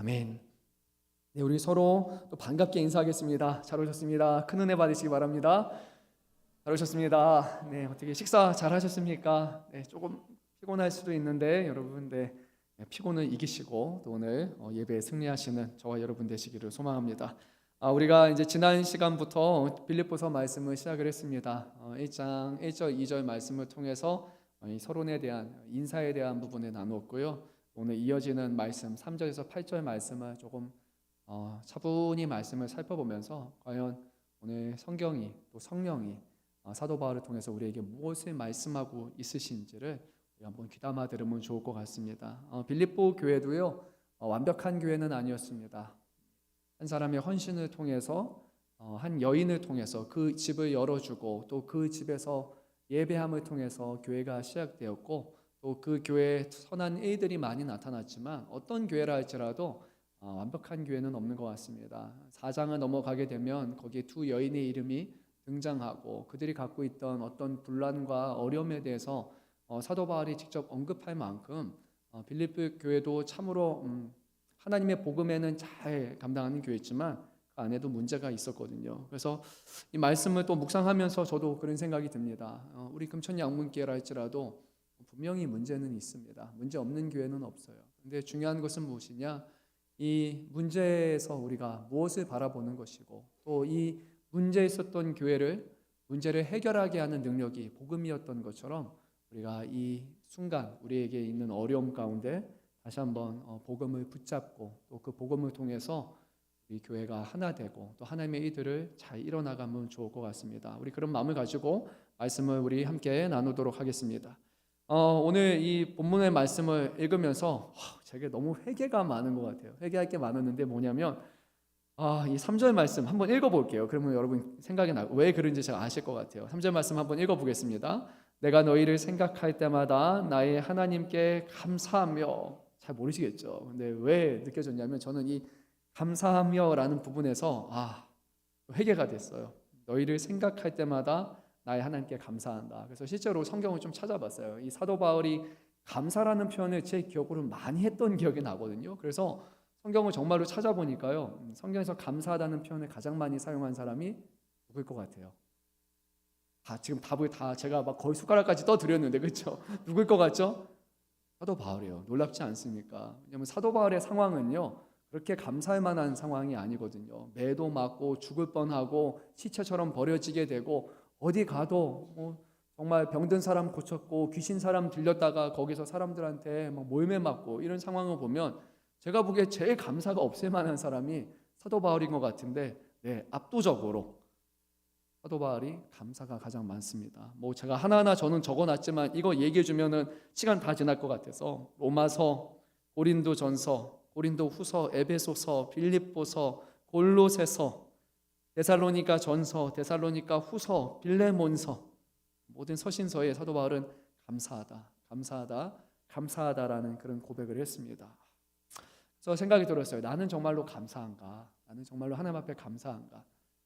아멘. 네, 우리 서로 또 반갑게 인사하겠습니다. 잘 오셨습니다. 큰 은혜 받으시기 바랍니다. 잘 오셨습니다. 네, 어떻게 식사 잘 하셨습니까? 네, 조금 피곤할 수도 있는데 여러분, 네, 피곤을 이기시고 또 오늘 예배에 승리하시는 저와 여러분 되시기를 소망합니다. 우리가 이제 지난 시간부터 빌립보서 말씀을 시작을 했습니다. 1장 1절 2절 말씀을 통해서 이 서론에 대한 인사에 대한 부분을 나누었고요. 오늘 이어지는 말씀 3절에서 8절 말씀을 조금 차분히 말씀을 살펴보면서 과연 오늘 성경이 또 성령이 사도 바울을 통해서 우리에게 무엇을 말씀하고 있으신지를 우리 한번 귀담아 들으면 좋을 것 같습니다. 빌립보 교회도요, 완벽한 교회는 아니었습니다. 한 사람의 헌신을 통해서 한 여인을 통해서 그 집을 열어주고 또 그 집에서 예배함을 통해서 교회가 시작되었고 또 그 교회에 선한 일들이 많이 나타났지만 어떤 교회라 할지라도 완벽한 교회는 없는 것 같습니다. 4장을 넘어가게 되면 거기에 두 여인의 이름이 등장하고 그들이 갖고 있던 어떤 분란과 어려움에 대해서 사도 바울이 직접 언급할 만큼 빌립보 교회도 참으로 하나님의 복음에는 잘 감당하는 교회였지만 그 안에도 문제가 있었거든요. 그래서 이 말씀을 또 묵상하면서 저도 그런 생각이 듭니다. 우리 금천 양문교회라 할지라도 분명히 문제는 있습니다. 문제 없는 교회는 없어요. 근데 중요한 것은 무엇이냐? 이 문제에서 우리가 무엇을 바라보는 것이고 또 이 문제에 있었던 문제를 해결하게 하는 능력이 복음이었던 것처럼 우리가 이 순간 우리에게 있는 어려움 가운데 다시 한번 복음을 붙잡고 또 그 복음을 통해서 우리 교회가 하나 되고 또 하나님의 일들을 잘 이뤄나가면 좋을 것 같습니다. 우리 그런 마음을 가지고 말씀을 우리 함께 나누도록 하겠습니다. 오늘 이 본문의 말씀을 읽으면서 제게 너무 회개가 많은 것 같아요. 회개할 게 많았는데 뭐냐면 이 3절 말씀 한번 읽어볼게요. 그러면 여러분 생각이 나고 왜 그런지 제가 아실 것 같아요. 3절 말씀 한번 읽어보겠습니다. 내가 너희를 생각할 때마다 나의 하나님께 감사하며. 잘 모르시겠죠. 근데 왜 느껴졌냐면 저는 이 감사하며라는 부분에서 회개가 됐어요. 너희를 생각할 때마다 나의 하나님께 감사한다. 그래서 실제로 성경을 좀 찾아봤어요. 이 사도 바울이 감사라는 표현을 제 기억으로 많이 했던 기억이 나거든요. 그래서 성경을 정말로 찾아보니까요, 성경에서 감사하다는 표현을 가장 많이 사용한 사람이 누구일 것 같아요? 지금 답을 다 제가 막 거의 숟가락까지 떠드렸는데 그렇죠? 누구일 것 같죠? 사도 바울이에요. 놀랍지 않습니까? 왜냐하면 사도 바울의 상황은요, 그렇게 감사할 만한 상황이 아니거든요. 매도 맞고 죽을 뻔하고 시체처럼 버려지게 되고 어디 가도 정말 병든 사람 고쳤고 귀신 사람 들렸다가 거기서 사람들한테 막 몰매 맞고 이런 상황을 보면 제가 보기에 제일 감사가 없을 만한 사람이 사도 바울인 것 같은데 압도적으로 사도 바울이 감사가 가장 많습니다. 제가 하나하나 저는 적어놨지만 이거 얘기해 주면은 시간 다 지날 것 같아서 로마서, 고린도전서, 고린도후서, 에베소서, 빌립보서, 골로새서, 데살로니가 전서, 데살로니가 후서, 빌레몬서 모든 서신서에 사도 바울은 감사하다, 감사하다, 감사하다라는 그런 고백을 했습니다. 그래서 생각이 들었어요. 나는 정말로 감사한가? 나는 정말로 하나님 앞에 감사한가?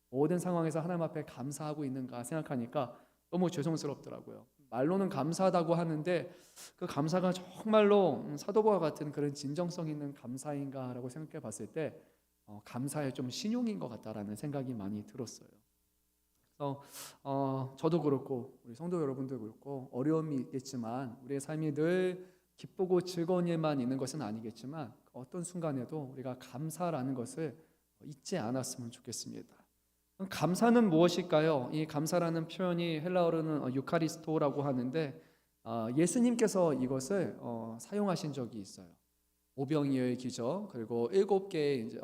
모든 상황에서 하나님 앞에 감사하고 있는가 생각하니까 너무 죄송스럽더라고요. 말로는 감사하다고 하는데 그 감사가 정말로 사도 바울 같은 그런 진정성 있는 감사인가라고 생각해 봤을 때 감사의 좀 신용인 것 같다라는 생각이 많이 들었어요. 그래서 저도 그렇고 우리 성도 여러분도 그렇고 어려움이 있겠지만 우리의 삶이 늘 기쁘고 즐거운 일만 있는 것은 아니겠지만 어떤 순간에도 우리가 감사라는 것을 잊지 않았으면 좋겠습니다. 감사는 무엇일까요? 이 감사라는 표현이 헬라어로는 유카리스토라고 하는데 예수님께서 이것을 사용하신 적이 있어요. 오병이어의 기적 그리고 7개의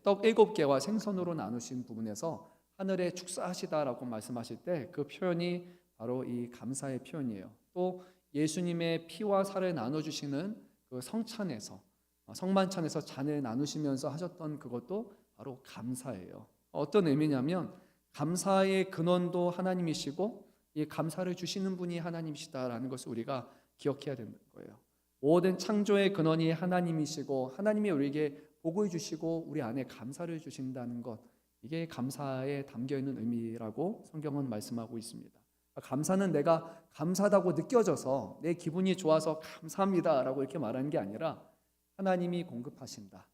떡 7개와 생선으로 나누신 부분에서 하늘에 축사하시다라고 말씀하실 때 그 표현이 바로 이 감사의 표현이에요. 또 예수님의 피와 살을 나눠주시는 그 성찬에서 성만찬에서 잔을 나누시면서 하셨던 그것도 바로 감사예요. 어떤 의미냐면 감사의 근원도 하나님이시고 이 감사를 주시는 분이 하나님이시다라는 것을 우리가 기억해야 되는 거예요. 모든 창조의 근원이 하나님이시고 하나님이 우리에게 복을 주시고 우리 안에 감사를 주신다는 것, 이게 감사에 담겨있는 의미라고 성경은 말씀하고 있습니다. 감사는 내가 감사하다고 느껴져서 내 기분이 좋아서 감사합니다 라고 이렇게 말하는 게 아니라 하나님이 공급하신다,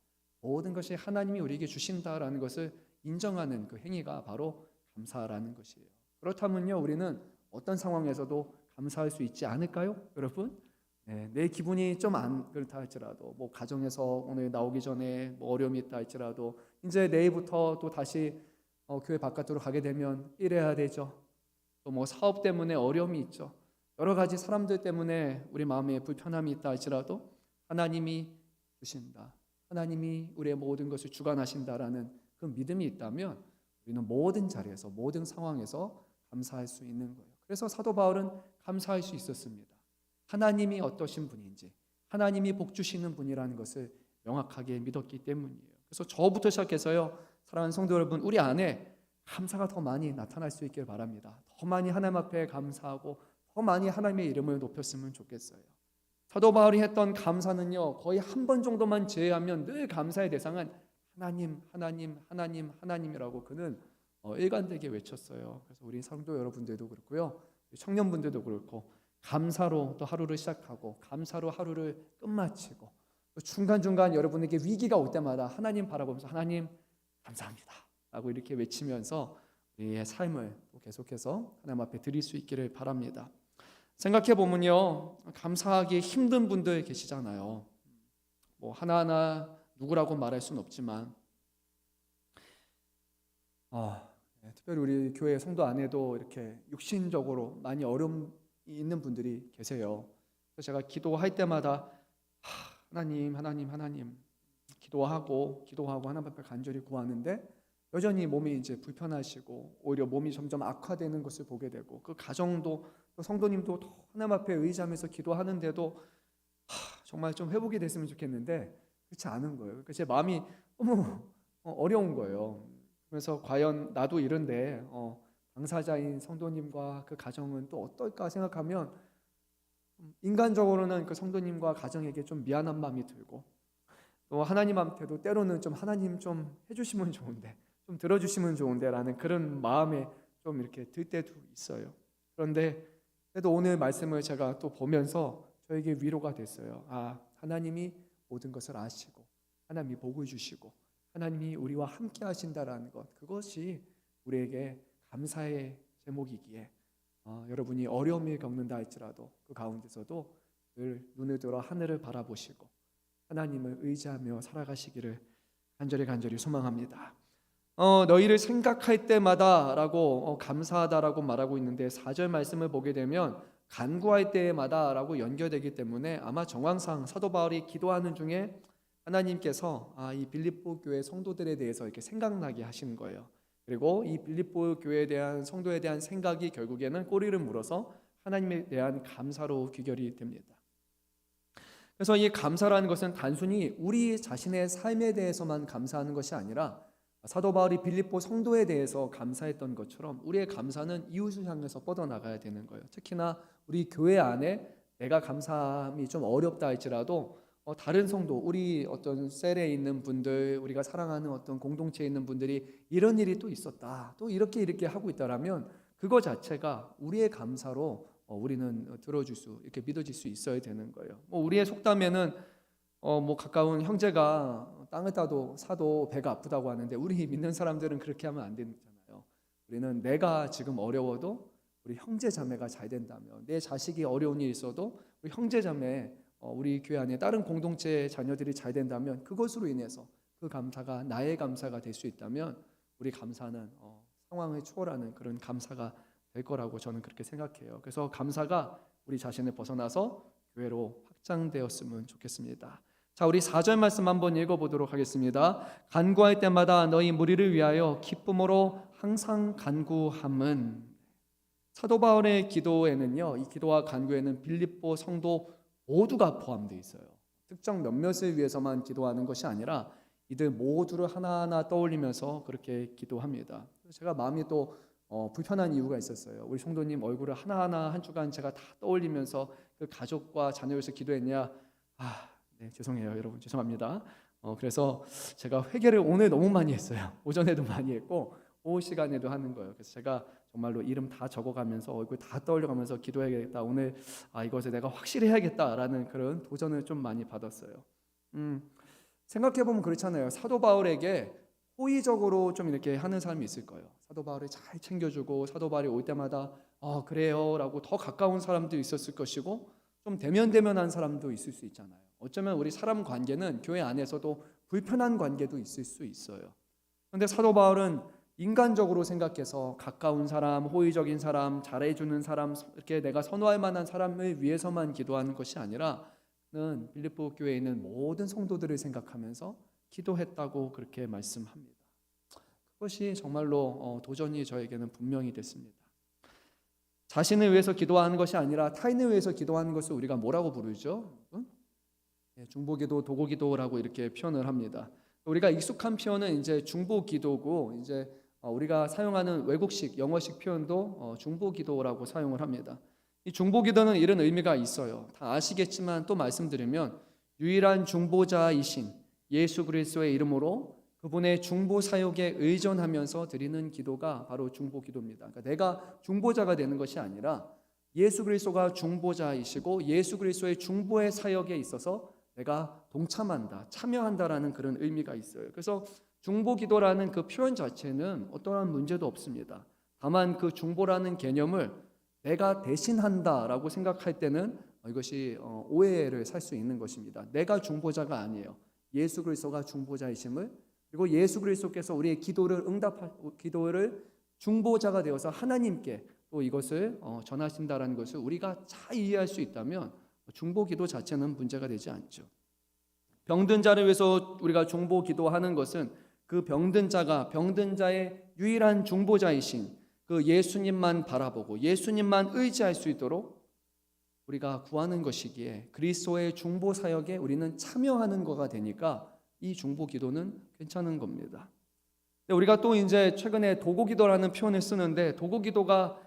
모든 것이 하나님이 우리에게 주신다라는 것을 인정하는 그 행위가 바로 감사라는 것이에요. 그렇다면요, 우리는 어떤 상황에서도 감사할 수 있지 않을까요, 여러분? 네, 내 기분이 좀 안 그렇다 할지라도, 뭐 가정에서 오늘 나오기 전에 뭐 어려움이 있다 할지라도, 이제 내일부터 또 다시 교회 바깥으로 가게 되면 일해야 되죠. 또 뭐 사업 때문에 어려움이 있죠. 여러 가지 사람들 때문에 우리 마음에 불편함이 있다 할지라도 하나님이 주신다, 하나님이 우리의 모든 것을 주관하신다라는 그 믿음이 있다면 우리는 모든 자리에서, 모든 상황에서 감사할 수 있는 거예요. 그래서 사도 바울은 감사할 수 있었습니다. 하나님이 어떠신 분인지, 하나님이 복 주시는 분이라는 것을 명확하게 믿었기 때문이에요. 그래서 저부터 시작해서요, 사랑하는 성도 여러분, 우리 안에 감사가 더 많이 나타날 수 있길 바랍니다. 더 많이 하나님 앞에 감사하고 더 많이 하나님의 이름을 높였으면 좋겠어요. 사도 바울이 했던 감사는요, 거의 한 번 정도만 제외하면 늘 감사의 대상은 하나님, 하나님, 하나님, 하나님이라고 그는 일관되게 외쳤어요. 그래서 우리 성도 여러분들도 그렇고요, 청년분들도 그렇고, 감사로 또 하루를 시작하고 감사로 하루를 끝마치고, 또 중간중간 여러분에게 위기가 올 때마다 하나님 바라보면서 하나님 감사합니다 라고 이렇게 외치면서 우리의 삶을 또 계속해서 하나님 앞에 드릴 수 있기를 바랍니다. 생각해 보면요, 감사하기 힘든 분들 계시잖아요. 뭐 하나하나 누구라고 말할 수는 없지만 특별히 우리 교회 성도 안에도 이렇게 육신적으로 많이 어려움이 있는 분들이 계세요. 그래서 제가 기도할 때마다 하나님, 하나님, 하나님 기도하고 하나님 앞에 간절히 구하는데 여전히 몸이 이제 불편하시고 오히려 몸이 점점 악화되는 것을 보게 되고, 그 가정도 또 성도님도 하나님 앞에 의지하면서 기도하는데도 정말 좀 회복이 됐으면 좋겠는데 그렇지 않은 거예요. 그러니까 제 마음이 너무 어려운 거예요. 그래서 과연 나도 이런데 당사자인 성도님과 그 가정은 또 어떨까 생각하면 인간적으로는 그 성도님과 가정에게 좀 미안한 마음이 들고, 또 하나님한테도 때로는 좀 하나님 좀 해주시면 좋은데, 좀 들어주시면 좋은데 라는 그런 마음에 좀 이렇게 들 때도 있어요. 그런데 그래도 오늘 말씀을 제가 또 보면서 저에게 위로가 됐어요. 하나님이 모든 것을 아시고 하나님이 복을 주시고 하나님이 우리와 함께 하신다라는 것, 그것이 우리에게 감사의 제목이기에 여러분이 어려움을 겪는다 할지라도 그 가운데서도 늘 눈을 들어 하늘을 바라보시고 하나님을 의지하며 살아가시기를 간절히 소망합니다. 너희를 생각할 때마다라고 감사하다라고 말하고 있는데 4절 말씀을 보게 되면 간구할 때마다라고 연결되기 때문에 아마 정황상 사도 바울이 기도하는 중에 하나님께서 이 빌립보 교회 성도들에 대해서 이렇게 생각나게 하시는 거예요. 그리고 이 빌립보 교회에 대한 성도에 대한 생각이 결국에는 꼬리를 물어서 하나님에 대한 감사로 귀결이 됩니다. 그래서 이 감사라는 것은 단순히 우리 자신의 삶에 대해서만 감사하는 것이 아니라 사도 바울이 빌립보 성도에 대해서 감사했던 것처럼 우리의 감사는 이웃을 향해서 뻗어나가야 되는 거예요. 특히나 우리 교회 안에 내가 감사함이 좀 어렵다 할지라도 다른 성도, 우리 어떤 셀에 있는 분들, 우리가 사랑하는 어떤 공동체에 있는 분들이 이런 일이 또 있었다, 또 이렇게 하고 있다라면 그거 자체가 우리의 감사로 우리는 들어줄 수, 이렇게 믿어질 수 있어야 되는 거예요. 우리의 속담에는 가까운 형제가 땅을 사도 배가 아프다고 하는데, 우리 믿는 사람들은 그렇게 하면 안 되잖아요. 우리는 내가 지금 어려워도 우리 형제 자매가 잘 된다면, 내 자식이 어려운 일이 있어도 우리 형제 자매, 우리 교회 안에 다른 공동체 자녀들이 잘 된다면 그것으로 인해서 그 감사가 나의 감사가 될 수 있다면 우리 감사는 상황을 초월하는 그런 감사가 될 거라고 저는 그렇게 생각해요. 그래서 감사가 우리 자신을 벗어나서 교회로 확장되었으면 좋겠습니다. 자, 우리 4절 말씀 한번 읽어보도록 하겠습니다. 간구할 때마다 너희 무리를 위하여 기쁨으로 항상 간구함은, 사도 바울의 기도에는요, 이 기도와 간구에는 빌립보 성도 모두가 포함되어 있어요. 특정 몇몇을 위해서만 기도하는 것이 아니라 이들 모두를 하나하나 떠올리면서 그렇게 기도합니다. 제가 마음이 또 불편한 이유가 있었어요. 우리 성도님 얼굴을 하나하나 한 주간 제가 다 떠올리면서 그 가족과 자녀에서 기도했냐? 네, 죄송해요, 여러분, 죄송합니다. 그래서 제가 회개를 오늘 너무 많이 했어요. 오전에도 많이 했고 오후 시간에도 하는 거예요. 그래서 제가 정말로 이름 다 적어가면서 얼굴 다 떠올려가면서 기도해야겠다. 오늘 이것을 내가 확실히 해야겠다라는 그런 도전을 좀 많이 받았어요. 생각해 보면 그렇잖아요. 사도 바울에게 호의적으로 좀 이렇게 하는 사람이 있을 거예요. 사도 바울을 잘 챙겨주고 사도 바울이 올 때마다 그래요라고 더 가까운 사람도 있었을 것이고 좀 대면대면한 사람도 있을 수 있잖아요. 어쩌면 우리 사람 관계는 교회 안에서도 불편한 관계도 있을 수 있어요. 그런데 사도 바울은 인간적으로 생각해서 가까운 사람, 호의적인 사람, 잘해주는 사람, 이렇게 내가 선호할 만한 사람을 위해서만 기도하는 것이 아니라 는 빌립보 교회에 있는 모든 성도들을 생각하면서 기도했다고 그렇게 말씀합니다. 그것이 정말로 도전이 저에게는 분명히 됐습니다. 자신을 위해서 기도하는 것이 아니라 타인을 위해서 기도하는 것을 우리가 뭐라고 부르죠? 중보기도, 도고기도라고 이렇게 표현을 합니다. 우리가 익숙한 표현은 이제 중보기도고 이제 우리가 사용하는 외국식 영어식 표현도 중보기도라고 사용을 합니다. 이 중보기도는 이런 의미가 있어요. 다 아시겠지만 또 말씀드리면 유일한 중보자이신 예수 그리스도의 이름으로 그분의 중보 사역에 의존하면서 드리는 기도가 바로 중보기도입니다. 그러니까 내가 중보자가 되는 것이 아니라 예수 그리스도가 중보자이시고 예수 그리스도의 중보의 사역에 있어서 내가 동참한다, 참여한다라는 그런 의미가 있어요. 그래서 중보기도라는 그 표현 자체는 어떠한 문제도 없습니다. 다만 그 중보라는 개념을 내가 대신한다라고 생각할 때는 이것이 오해를 살 수 있는 것입니다. 내가 중보자가 아니에요. 예수 그리스도가 중보자이심을, 그리고 예수 그리스도께서 우리의 기도를 중보자가 되어서 하나님께 또 이것을 전하신다라는 것을 우리가 잘 이해할 수 있다면 중보기도 자체는 문제가 되지 않죠. 병든 자를 위해서 우리가 중보기도하는 것은 그 병든 자의 유일한 중보자이신 그 예수님만 바라보고 예수님만 의지할 수 있도록 우리가 구하는 것이기에 그리스도의 중보 사역에 우리는 참여하는 거가 되니까 이 중보 기도는 괜찮은 겁니다. 우리가 또 이제 최근에 도고 기도라는 표현을 쓰는데 도고 기도가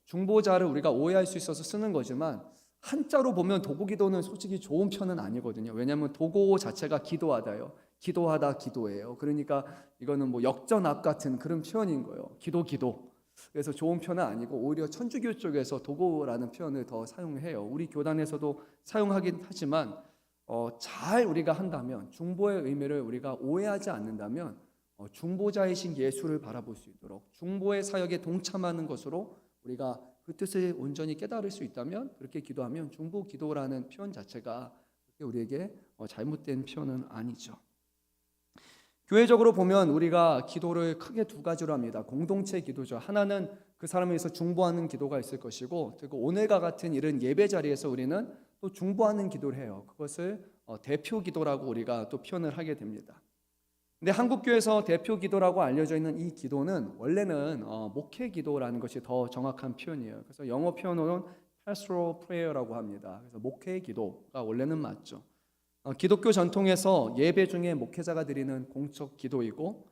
중보자를 우리가 오해할 수 있어서 쓰는 거지만 한자로 보면 도고 기도는 솔직히 좋은 표현은 아니거든요. 왜냐하면 도고 자체가 기도하다요. 기도하다 기도예요. 그러니까 이거는 뭐 역전압 같은 그런 표현인 거예요. 기도. 그래서 좋은 표현은 아니고 오히려 천주교 쪽에서 도고라는 표현을 더 사용해요. 우리 교단에서도 사용하긴 하지만 잘 우리가 한다면 중보의 의미를 우리가 오해하지 않는다면 중보자이신 예수를 바라볼 수 있도록 중보의 사역에 동참하는 것으로 우리가 그 뜻을 온전히 깨달을 수 있다면 그렇게 기도하면 중보 기도라는 표현 자체가 우리에게 잘못된 표현은 아니죠. 교회적으로 보면 우리가 기도를 크게 두 가지로 합니다. 공동체 기도죠. 하나는 그 사람을 위해서 중보하는 기도가 있을 것이고, 그리고 오늘과 같은 이런 예배 자리에서 우리는 또 중보하는 기도를 해요. 그것을 대표 기도라고 우리가 또 표현을 하게 됩니다. 근데 한국교회에서 대표 기도라고 알려져 있는 이 기도는 원래는 목회 기도라는 것이 더 정확한 표현이에요. 그래서 영어 표현으로는 pastoral prayer라고 합니다. 그래서 목회 기도가 원래는 맞죠. 기독교 전통에서 예배 중에 목회자가 드리는 공적 기도이고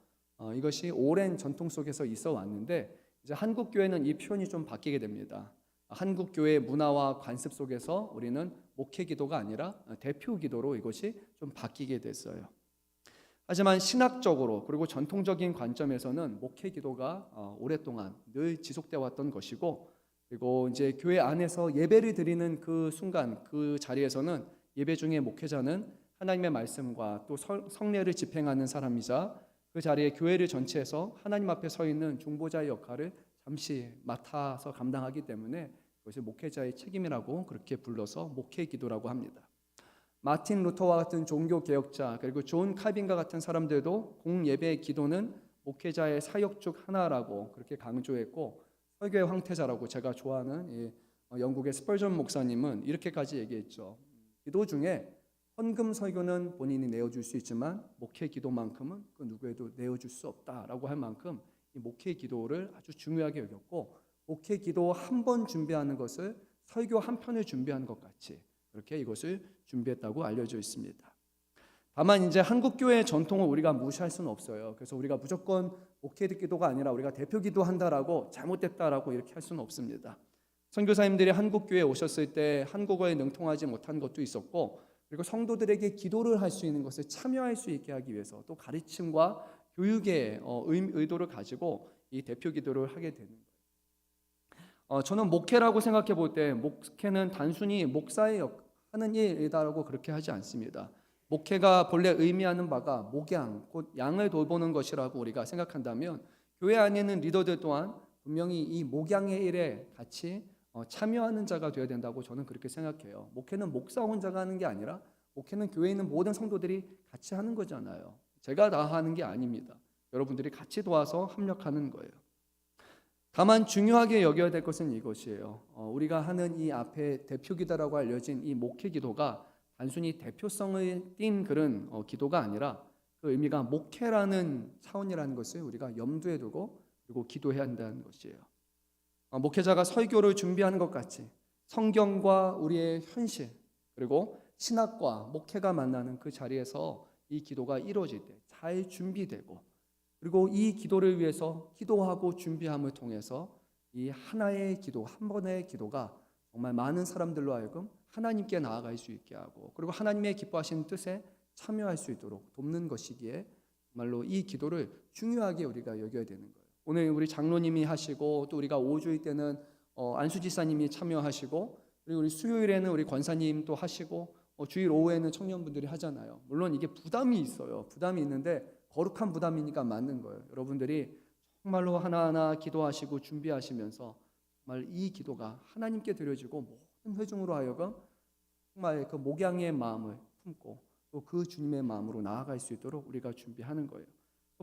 이것이 오랜 전통 속에서 있어 왔는데 이제 한국 교회는 이 표현이 좀 바뀌게 됩니다. 한국 교회의 문화와 관습 속에서 우리는 목회 기도가 아니라 대표 기도로 이것이 좀 바뀌게 됐어요. 하지만 신학적으로 그리고 전통적인 관점에서는 목회 기도가 오랫동안 늘 지속되어 왔던 것이고, 그리고 이제 교회 안에서 예배를 드리는 그 순간 그 자리에서는 예배 중에 목회자는 하나님의 말씀과 또 성례를 집행하는 사람이자 그 자리에 교회를 전체해서 하나님 앞에 서 있는 중보자의 역할을 잠시 맡아서 감당하기 때문에 그것이 목회자의 책임이라고 그렇게 불러서 목회 기도라고 합니다. 마틴 루터와 같은 종교 개혁자 그리고 존 칼빈과 같은 사람들도 공예배의 기도는 목회자의 사역 중 하나라고 그렇게 강조했고, 설교의 황태자라고 제가 좋아하는 영국의 스펄전 목사님은 이렇게까지 얘기했죠. 기도 중에 헌금 설교는 본인이 내어줄 수 있지만 목회 기도만큼은 그 누구에도 내어줄 수 없다라고 할 만큼 이 목회 기도를 아주 중요하게 여겼고, 목회 기도 한 번 준비하는 것을 설교 한 편을 준비하는 것 같이 그렇게 이것을 준비했다고 알려져 있습니다. 다만 이제 한국 교회의 전통을 우리가 무시할 수는 없어요. 그래서 우리가 무조건 목회 기도가 아니라 우리가 대표 기도한다라고 잘못됐다라고 이렇게 할 수는 없습니다. 선교사님들이 한국 교회에 오셨을 때 한국어에 능통하지 못한 것도 있었고, 그리고 성도들에게 기도를 할 수 있는 것을 참여할 수 있게 하기 위해서 또 가르침과 교육의 의도를 가지고 이 대표 기도를 하게 되는 거예요. 저는 목회라고 생각해 볼 때 목회는 단순히 목사의 하는 일이다라고 그렇게 하지 않습니다. 목회가 본래 의미하는 바가 목양, 곧 양을 돌보는 것이라고 우리가 생각한다면 교회 안에 있는 리더들 또한 분명히 이 목양의 일에 같이 참여하는 자가 되어야 된다고 저는 그렇게 생각해요. 목회는 목사 혼자가 하는 게 아니라 목회는 교회에 있는 모든 성도들이 같이 하는 거잖아요. 제가 다 하는 게 아닙니다. 여러분들이 같이 도와서 합력하는 거예요. 다만 중요하게 여겨야 될 것은 이것이에요. 우리가 하는 이 앞에 대표기도라고 알려진 이 목회기도가 단순히 대표성을 띈 그런 기도가 아니라 그 의미가 목회라는 차원이라는 것을 우리가 염두에 두고 그리고 기도해야 한다는 것이에요. 목회자가 설교를 준비하는 것 같이 성경과 우리의 현실 그리고 신학과 목회가 만나는 그 자리에서 이 기도가 이루어질 때 잘 준비되고 그리고 이 기도를 위해서 기도하고 준비함을 통해서 이 하나의 기도, 한 번의 기도가 정말 많은 사람들로 하여금 하나님께 나아갈 수 있게 하고 그리고 하나님의 기뻐하시는 뜻에 참여할 수 있도록 돕는 것이기에 정말로 이 기도를 중요하게 우리가 여겨야 되는 거예요. 오늘 우리 장로님이 하시고 또 우리가 5주일 때는 안수지사님이 참여하시고 그리고 우리 수요일에는 우리 권사님도 하시고 주일 오후에는 청년분들이 하잖아요. 물론 이게 부담이 있어요. 부담이 있는데 거룩한 부담이니까 맞는 거예요. 여러분들이 정말로 하나하나 기도하시고 준비하시면서 정말 이 기도가 하나님께 드려지고 모든 회중으로 하여금 정말 그 목양의 마음을 품고 또 그 주님의 마음으로 나아갈 수 있도록 우리가 준비하는 거예요.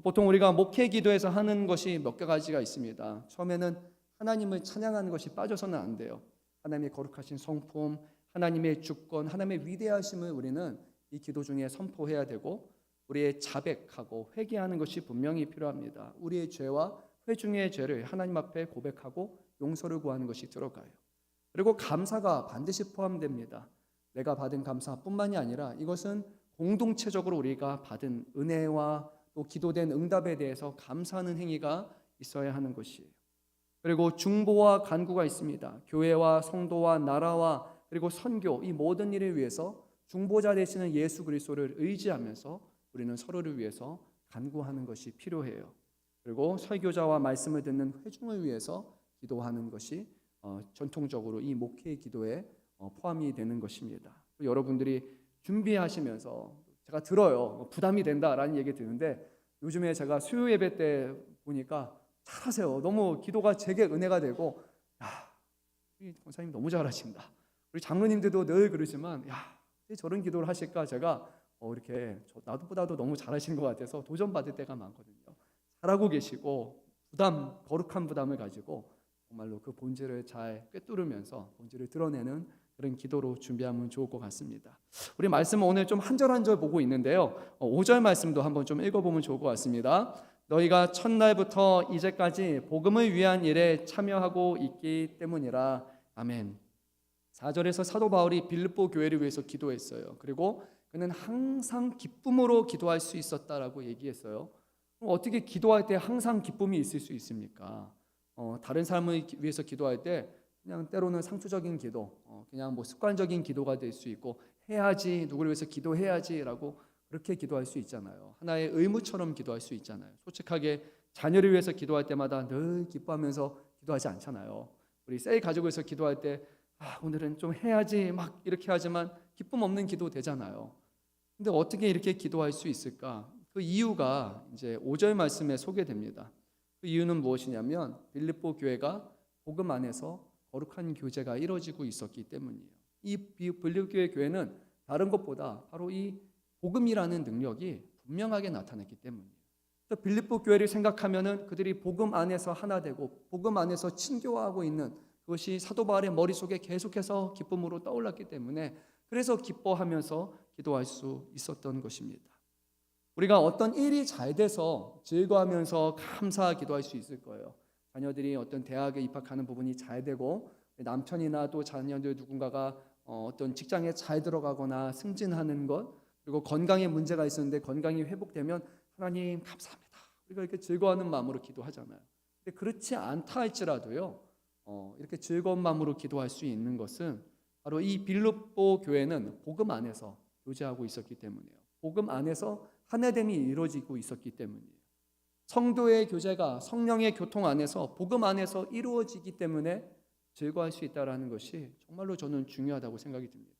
보통 우리가 목회 기도에서 하는 것이 몇 가지가 있습니다. 처음에는 하나님을 찬양하는 것이 빠져서는 안 돼요. 하나님의 거룩하신 성품, 하나님의 주권, 하나님의 위대하심을 우리는 이 기도 중에 선포해야 되고 우리의 자백하고 회개하는 것이 분명히 필요합니다. 우리의 죄와 회중의 죄를 하나님 앞에 고백하고 용서를 구하는 것이 들어가요. 그리고 감사가 반드시 포함됩니다. 내가 받은 감사뿐만이 아니라 이것은 공동체적으로 우리가 받은 은혜와 또 기도된 응답에 대해서 감사하는 행위가 있어야 하는 것이에요. 그리고 중보와 간구가 있습니다. 교회와 성도와 나라와 그리고 선교 이 모든 일을 위해서 중보자 되시는 예수 그리스도를 의지하면서 우리는 서로를 위해서 간구하는 것이 필요해요. 그리고 설교자와 말씀을 듣는 회중을 위해서 기도하는 것이 전통적으로 이 목회의 기도에 포함이 되는 것입니다. 여러분들이 준비하시면서 제가 들어요. 부담이 된다라는 얘기 드는데 요즘에 제가 수요 예배 때 보니까 잘하세요. 너무 기도가 제게 은혜가 되고 야, 우리 권사님 너무 잘하신다. 우리 장로님들도 늘 그러지만 야, 저런 기도를 하실까 제가 이렇게 나보다도 너무 잘하시는 것 같아서 도전받을 때가 많거든요. 잘하고 계시고 거룩한 부담을 가지고 정말로 그 본질을 잘 꿰뚫으면서 본질을 드러내는 그런 기도로 준비하면 좋을 것 같습니다. 우리 말씀은 오늘 좀 한 절 한 절 보고 있는데요. 5절 말씀도 한번 좀 읽어보면 좋을 것 같습니다. 너희가 첫날부터 이제까지 복음을 위한 일에 참여하고 있기 때문이라. 아멘. 4절에서 사도 바울이 빌립보 교회를 위해서 기도했어요. 그리고 그는 항상 기쁨으로 기도할 수 있었다라고 얘기했어요. 어떻게 기도할 때 항상 기쁨이 있을 수 있습니까? 다른 사람을 위해서 기도할 때 그냥 때로는 상투적인 기도, 그냥 뭐 습관적인 기도가 될 수 있고 해야지, 누구를 위해서 기도해야지라고 그렇게 기도할 수 있잖아요. 하나의 의무처럼 기도할 수 있잖아요. 솔직하게 자녀를 위해서 기도할 때마다 늘 기뻐하면서 기도하지 않잖아요. 우리 셀 가족을 위해서 기도할 때 오늘은 좀 해야지 막 이렇게 하지만 기쁨 없는 기도 되잖아요. 근데 어떻게 이렇게 기도할 수 있을까? 그 이유가 이제 5절 말씀에 소개됩니다. 그 이유는 무엇이냐면 빌립보 교회가 복음 안에서 거룩한 교제가 이루어지고 있었기 때문이에요. 이 빌립보 교회는 다른 것보다 바로 이 복음이라는 능력이 분명하게 나타났기 때문이에요. 빌립보 교회를 생각하면은 그들이 복음 안에서 하나 되고 복음 안에서 친교하고 있는 그것이 사도 바울의 머릿속에 계속해서 기쁨으로 떠올랐기 때문에 그래서 기뻐하면서 기도할 수 있었던 것입니다. 우리가 어떤 일이 잘 돼서 즐거워하면서 감사 기도할 수 있을 거예요. 자녀들이 어떤 대학에 입학하는 부분이 잘 되고 남편이나 또 자녀들 누군가가 어떤 직장에 잘 들어가거나 승진하는 것 그리고 건강에 문제가 있었는데 건강이 회복되면 하나님 감사합니다. 우리가 이렇게 즐거워하는 마음으로 기도하잖아요. 근데 그렇지 않다 할지라도요. 이렇게 즐거운 마음으로 기도할 수 있는 것은 바로 이 빌립보 교회는 복음 안에서 교제하고 있었기 때문이에요. 복음 안에서 하나됨이 이루어지고 있었기 때문이에요. 성도의 교제가 성령의 교통 안에서 복음 안에서 이루어지기 때문에 즐거워할 수 있다는 것이 정말로 저는 중요하다고 생각이 듭니다.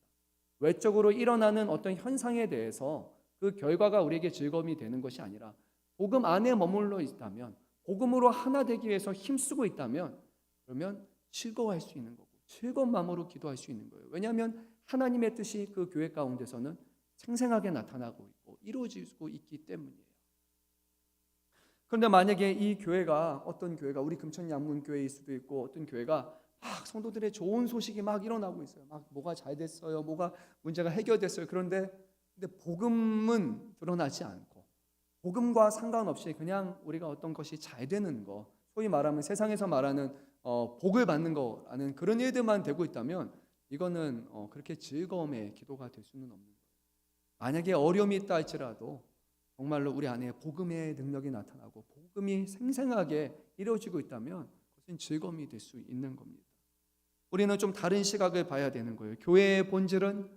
외적으로 일어나는 어떤 현상에 대해서 그 결과가 우리에게 즐거움이 되는 것이 아니라 복음 안에 머물러 있다면, 복음으로 하나 되기 위해서 힘쓰고 있다면, 그러면 즐거워할 수 있는 거고 즐거운 마음으로 기도할 수 있는 거예요. 왜냐하면 하나님의 뜻이 그 교회 가운데서는 생생하게 나타나고 있고 이루어지고 있기 때문이에요. 그런데 만약에 이 교회가, 어떤 교회가 우리 금천 양문교회일 수도 있고, 어떤 교회가 막 성도들의 좋은 소식이 막 일어나고 있어요. 막 뭐가 잘 됐어요, 뭐가 문제가 해결됐어요. 그런데 복음은 드러나지 않고, 복음과 상관없이 그냥 우리가 어떤 것이 잘 되는 거, 소위 말하면 세상에서 말하는 복을 받는 거라는 그런 일들만 되고 있다면, 이거는 그렇게 즐거움의 기도가 될 수는 없는 거예요. 만약에 어려움이 있다 할지라도 정말로 우리 안에 복음의 능력이 나타나고 복음이 생생하게 이루어지고 있다면 그것은 즐거움이 될 수 있는 겁니다. 우리는 좀 다른 시각을 봐야 되는 거예요. 교회의 본질은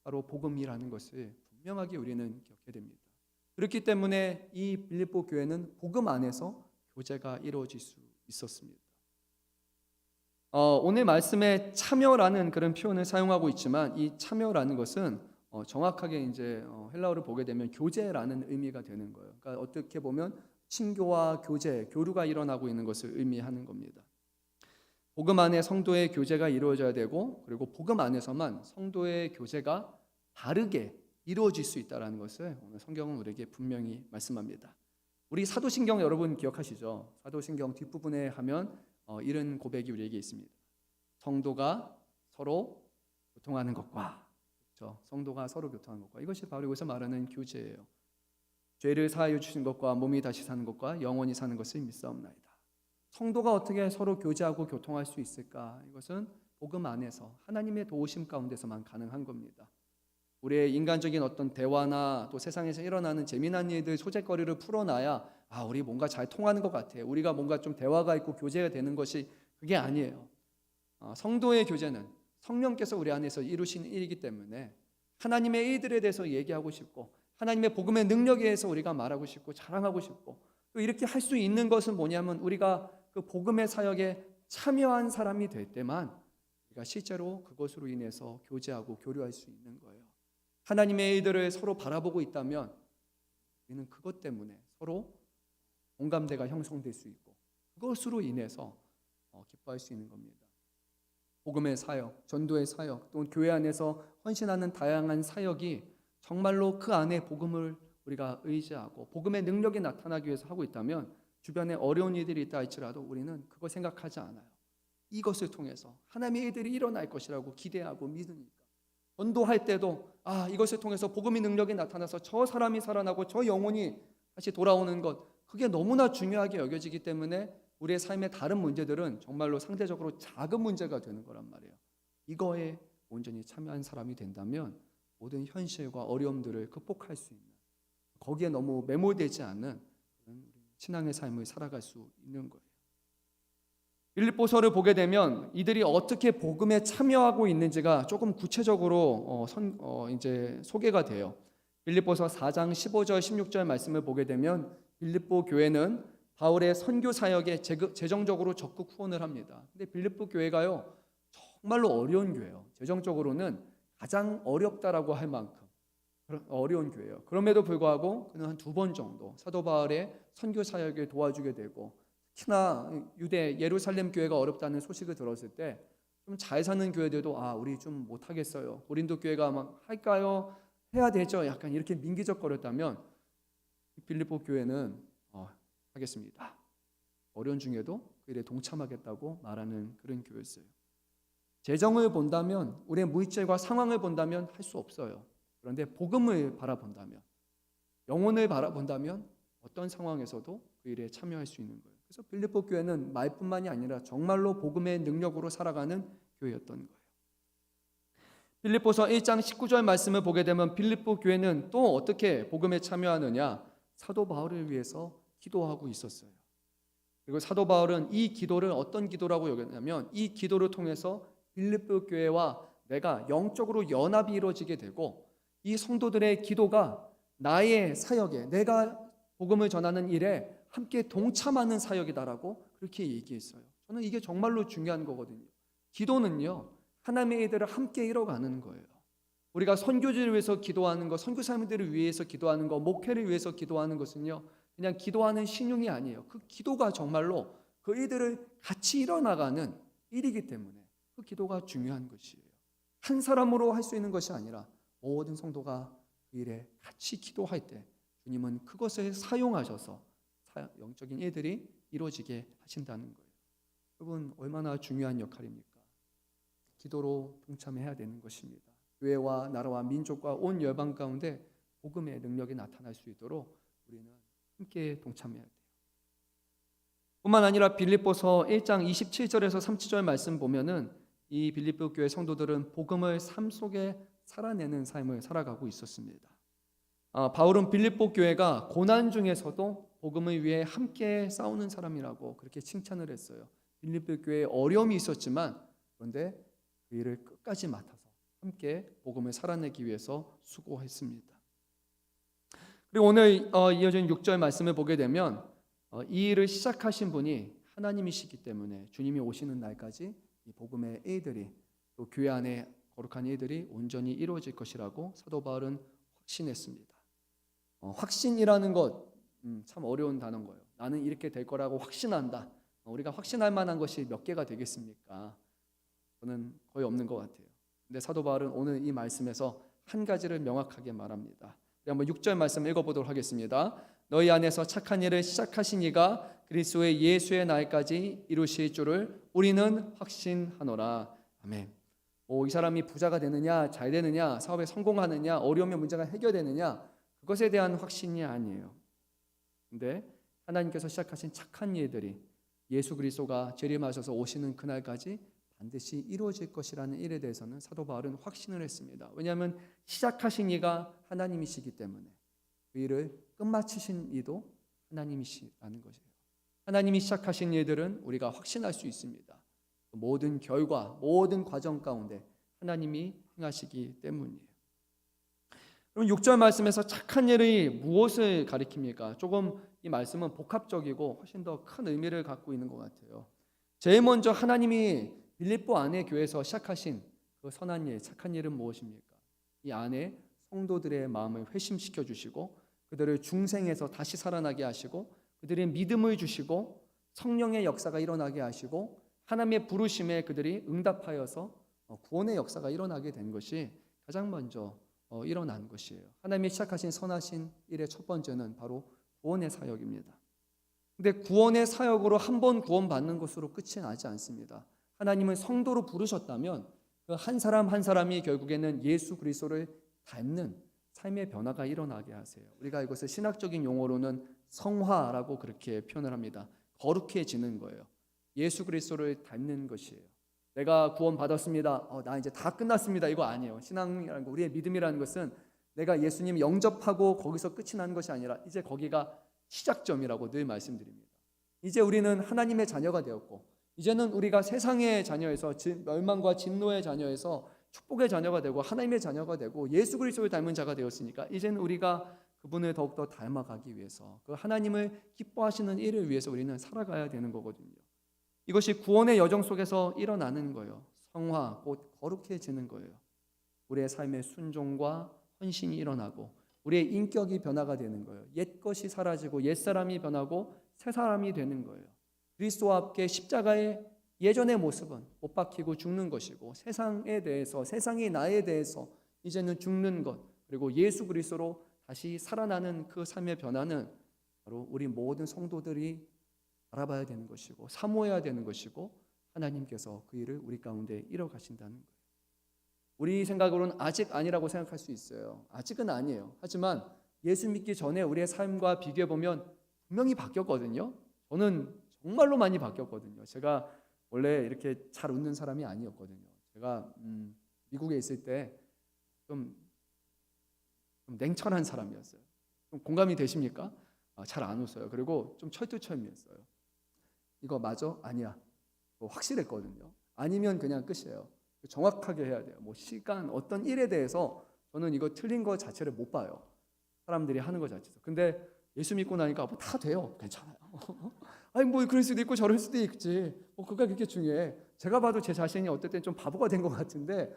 바로 복음이라는 것을 분명하게 우리는 기억해야 됩니다. 그렇기 때문에 이 빌립보 교회는 복음 안에서 교제가 이루어질 수 있었습니다. 오늘 말씀에 참여라는 그런 표현을 사용하고 있지만, 이 참여라는 것은 정확하게 이제 헬라어를 보게 되면 교제라는 의미가 되는 거예요. 그러니까 어떻게 보면 친교와 교제, 교류가 일어나고 있는 것을 의미하는 겁니다. 복음 안에 성도의 교제가 이루어져야 되고, 그리고 복음 안에서만 성도의 교제가 바르게 이루어질 수 있다는 것을 오늘 성경은 우리에게 분명히 말씀합니다. 우리 사도신경 여러분 기억하시죠? 사도신경 뒷부분에 하면 이런 고백이 우리에게 있습니다. 성도가 서로 교통하는 것과, 그렇죠? 성도가 서로 교통하는 것과, 이것이 바로 여기서 말하는 교제예요. 죄를 사하여 주신 것과 몸이 다시 사는 것과 영원히 사는 것을 믿사옵나이다. 성도가 어떻게 서로 교제하고 교통할 수 있을까? 이것은 복음 안에서 하나님의 도우심 가운데서만 가능한 겁니다. 우리의 인간적인 어떤 대화나 또 세상에서 일어나는 재미난 일들, 소재거리를 풀어놔야 우리 뭔가 잘 통하는 것 같아, 우리가 뭔가 좀 대화가 있고 교제가 되는 것이, 그게 아니에요. 성도의 교제는 성령께서 우리 안에서 이루시는 일이기 때문에 하나님의 일들에 대해서 얘기하고 싶고, 하나님의 복음의 능력에 대해서 우리가 말하고 싶고 자랑하고 싶고, 또 이렇게 할 수 있는 것은 뭐냐면 우리가 그 복음의 사역에 참여한 사람이 될 때만 우리가 실제로 그것으로 인해서 교제하고 교류할 수 있는 거예요. 하나님의 일들을 서로 바라보고 있다면 우리는 그것 때문에 서로 공감대가 형성될 수 있고, 그것으로 인해서 기뻐할 수 있는 겁니다. 복음의 사역, 전도의 사역, 또 교회 안에서 헌신하는 다양한 사역이 정말로 그 안에 복음을 우리가 의지하고 복음의 능력이 나타나기 위해서 하고 있다면, 주변에 어려운 일들이 있다 할지라도 우리는 그거 생각하지 않아요. 이것을 통해서 하나님의 일들이 일어날 것이라고 기대하고 믿으니까, 전도할 때도 이것을 통해서 복음의 능력이 나타나서 저 사람이 살아나고 저 영혼이 다시 돌아오는 것, 그게 너무나 중요하게 여겨지기 때문에 우리의 삶의 다른 문제들은 정말로 상대적으로 작은 문제가 되는 거란 말이에요. 이거에 온전히 참여한 사람이 된다면 모든 현실과 어려움들을 극복할 수 있는, 거기에 너무 매몰되지 않는 신앙의 삶을 살아갈 수 있는 거예요. 빌립보서를 보게 되면 이들이 어떻게 복음에 참여하고 있는지가 조금 구체적으로 이제 소개가 돼요. 빌립보서 4장 15절 16절 말씀을 보게 되면 빌립보 교회는 바울의 선교 사역에 재정적으로 적극 후원을 합니다. 근데 빌립보 교회가요, 정말로 어려운 교회예요. 재정적으로는 가장 어렵다라고 할 만큼 어려운 교회예요. 그럼에도 불구하고 그는 한 2번 정도 사도 바울의 선교 사역을 도와주게 되고, 특히나 유대 예루살렘 교회가 어렵다는 소식을 들었을 때 좀 잘 사는 교회들도 우리 좀 못하겠어요, 고린도 교회가 막 할까요? 해야 되죠. 약간 이렇게 민기적거렸다면 빌립보 교회는 하겠습니다. 어려운 중에도 그 일에 동참하겠다고 말하는 그런 교회였어요. 재정을 본다면, 우리의 물질과 상황을 본다면 할 수 없어요. 그런데 복음을 바라본다면, 영혼을 바라본다면 어떤 상황에서도 그 일에 참여할 수 있는 거예요. 그래서 빌립보 교회는 말뿐만이 아니라 정말로 복음의 능력으로 살아가는 교회였던 거예요. 빌립보서 1장 19절 말씀을 보게 되면 빌립보 교회는 또 어떻게 복음에 참여하느냐, 사도 바울을 위해서 기도하고 있었어요. 그리고 사도 바울은 이 기도를 어떤 기도라고 여겼냐면, 이 기도를 통해서 빌립보 교회와 내가 영적으로 연합이 이루어지게 되고, 이 성도들의 기도가 나의 사역에, 내가 복음을 전하는 일에 함께 동참하는 사역이다라고 그렇게 얘기했어요. 저는 이게 정말로 중요한 거거든요. 기도는요, 하나님의 일들을 함께 이뤄가는 거예요. 우리가 선교지를 위해서 기도하는 것, 선교사님들을 위해서 기도하는 것, 목회를 위해서 기도하는 것은요, 그냥 기도하는 신용이 아니에요. 그 기도가 정말로 그 일들을 같이 이뤄나가는 일이기 때문에 그 기도가 중요한 것이에요. 한 사람으로 할 수 있는 것이 아니라 모든 성도가 그 일에 같이 기도할 때 주님은 그것을 사용하셔서 영적인 일들이 이루어지게 하신다는 거예요. 여러분, 얼마나 중요한 역할입니까? 기도로 동참해야 되는 것입니다. 교회와 나라와 민족과 온 열방 가운데 복음의 능력이 나타날 수 있도록 우리는 함께 동참해야 돼요. 뿐만 아니라 빌립보서 1장 27절에서 37절 말씀 보면은 이 빌립보 교회 성도들은 복음을 삶 속에 살아내는 삶을 살아가고 있었습니다. 바울은 빌립보 교회가 고난 중에서도 복음을 위해 함께 싸우는 사람이라고 그렇게 칭찬을 했어요. 빌립보 교회에 어려움이 있었지만 그런데 그 일을 끝까지 맡아서 함께 복음을 살아내기 위해서 수고했습니다. 그리고 오늘 이어진 6절 말씀을 보게 되면 이 일을 시작하신 분이 하나님이시기 때문에 주님이 오시는 날까지 이 복음의 일들이 또 교회 안에 거룩한 일들이 온전히 이루어질 것이라고 사도 바울은 확신했습니다. 확신이라는 것 참 어려운 단어인 거예요. 나는 이렇게 될 거라고 확신한다. 우리가 확신할 만한 것이 몇 개가 되겠습니까? 저는 거의 없는 것 같아요. 근데 사도 바울은 오늘 이 말씀에서 한 가지를 명확하게 말합니다. 한번 6절 말씀 읽어보도록 하겠습니다. 너희 안에서 착한 일을 시작하신 이가 그리스도의 예수의 날까지 이루실 줄을 우리는 확신하노라. 아멘. 이 사람이 부자가 되느냐, 잘 되느냐, 사업에 성공하느냐, 어려움의 문제가 해결되느냐, 그것에 대한 확신이 아니에요. 근데 하나님께서 시작하신 착한 일들이 예수 그리스도가 재림하셔서 오시는 그날까지 반드시 이루어질 것이라는 일에 대해서는 사도 바울은 확신을 했습니다. 왜냐하면 시작하신 이가 하나님이시기 때문에 그 일을 끝마치신 이도 하나님이시라는 것이에요. 하나님이 시작하신 일들은 우리가 확신할 수 있습니다. 모든 결과, 모든 과정 가운데 하나님이 행하시기 때문이에요. 그럼 6절 말씀에서 착한 일이 무엇을 가리킵니까? 조금 이 말씀은 복합적이고 훨씬 더 큰 의미를 갖고 있는 것 같아요. 제일 먼저 하나님이 빌립보 안에 교회에서 시작하신 그 선한 일, 착한 일은 무엇입니까? 이 안에 성도들의 마음을 회심시켜 주시고 그들을 중생에서 다시 살아나게 하시고 그들의 믿음을 주시고 성령의 역사가 일어나게 하시고 하나님의 부르심에 그들이 응답하여서 구원의 역사가 일어나게 된 것이 가장 먼저 일어난 것이에요. 하나님이 시작하신 선하신 일의 첫 번째는 바로 구원의 사역입니다. 근데 구원의 사역으로 한 번 구원받는 것으로 끝이 나지 않습니다. 하나님은 성도로 부르셨다면 그 한 사람 한 사람이 결국에는 예수 그리스도를 닮는 삶의 변화가 일어나게 하세요. 우리가 이것을 신학적인 용어로는 성화라고 그렇게 표현을 합니다. 거룩해지는 거예요. 예수 그리스도를 닮는 것이에요. 내가 구원받았습니다. 나 이제 다 끝났습니다. 이거 아니에요. 신앙이라는 거, 우리의 믿음이라는 것은 내가 예수님 영접하고 거기서 끝이 나는 것이 아니라 이제 거기가 시작점이라고 늘 말씀드립니다. 이제 우리는 하나님의 자녀가 되었고 이제는 우리가 세상의 자녀에서 멸망과 진노의 자녀에서 축복의 자녀가 되고 하나님의 자녀가 되고 예수 그리스도를 닮은 자가 되었으니까 이제는 우리가 그분을 더욱더 닮아가기 위해서 그 하나님을 기뻐하시는 일을 위해서 우리는 살아가야 되는 거거든요. 이것이 구원의 여정 속에서 일어나는 거예요. 성화, 곧 거룩해지는 거예요. 우리의 삶의 순종과 헌신이 일어나고 우리의 인격이 변화가 되는 거예요. 옛것이 사라지고 옛사람이 변하고 새사람이 되는 거예요. 그리스도와 함께 십자가의 예전의 모습은 못 박히고 죽는 것이고 세상에 대해서, 세상이 나에 대해서 이제는 죽는 것, 그리고 예수 그리스도로 다시 살아나는 그 삶의 변화는 바로 우리 모든 성도들이 알아봐야 되는 것이고 사모해야 되는 것이고 하나님께서 그 일을 우리 가운데 이뤄가신다는 거예요. 우리 생각으로는 아직 아니라고 생각할 수 있어요. 아직은 아니에요. 하지만 예수 믿기 전에 우리의 삶과 비교해보면 분명히 바뀌었거든요. 저는 정말로 많이 바뀌었거든요. 제가 원래 이렇게 잘 웃는 사람이 아니었거든요. 제가 미국에 있을 때 좀 냉철한 사람이었어요. 좀 공감이 되십니까? 잘 안 웃어요. 그리고 좀 철두철미했어요. 이거 맞아? 아니야. 확실했거든요. 아니면 그냥 끝이에요. 정확하게 해야 돼요. 시간, 어떤 일에 대해서 저는 이거 틀린 거 자체를 못 봐요. 사람들이 하는 거 자체에서. 근데 예수 믿고 나니까 다 돼요. 괜찮아요. 아니 그럴 수도 있고 저럴 수도 있지. 그가 그렇게 중요해. 제가 봐도 제 자신이 어떨 땐 좀 바보가 된 것 같은데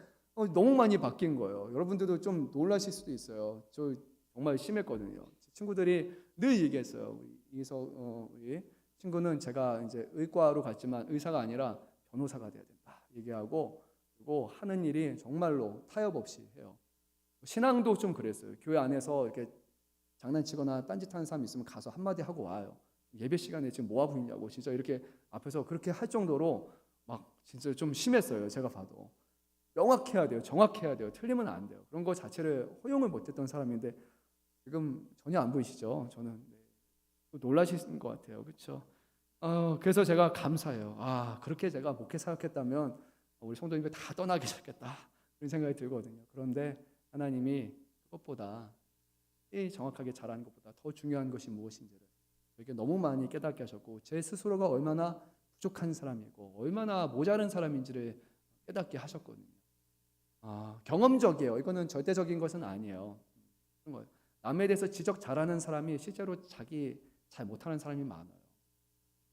너무 많이 바뀐 거예요. 여러분들도 좀 놀라실 수도 있어요. 저 정말 심했거든요. 친구들이 늘 얘기했어요. 우리 친구는 제가 이제 의과로 갔지만 의사가 아니라 변호사가 돼야 된다 얘기하고, 그리고 하는 일이 정말로 타협 없이 해요. 신앙도 좀 그랬어요. 교회 안에서 이렇게 장난치거나 딴짓하는 사람 있으면 가서 한마디 하고 와요. 예배 시간에 지금 뭐 하고 있냐고 진짜 이렇게 앞에서 그렇게 할 정도로 막 진짜 좀 심했어요. 제가 봐도 명확해야 돼요. 정확해야 돼요. 틀리면 안 돼요. 그런 거 자체를 허용을 못했던 사람인데 지금 전혀 안 보이시죠? 저는 놀라시는 것 같아요. 그렇죠? 그래서 제가 감사해요. 그렇게 제가 목회 사역했다면 우리 성도님들 다 떠나게 됐겠다 그런 생각이 들거든요. 그런데 하나님이 그것보다 정확하게 잘하는 것보다 더 중요한 것이 무엇인지를 저에게 너무 많이 깨닫게 하셨고, 제 스스로가 얼마나 부족한 사람이고 얼마나 모자른 사람인지를 깨닫게 하셨거든요. 경험적이에요. 이거는 절대적인 것은 아니에요. 그런 거예요. 남에 대해서 지적 잘하는 사람이 실제로 자기 잘 못하는 사람이 많아요.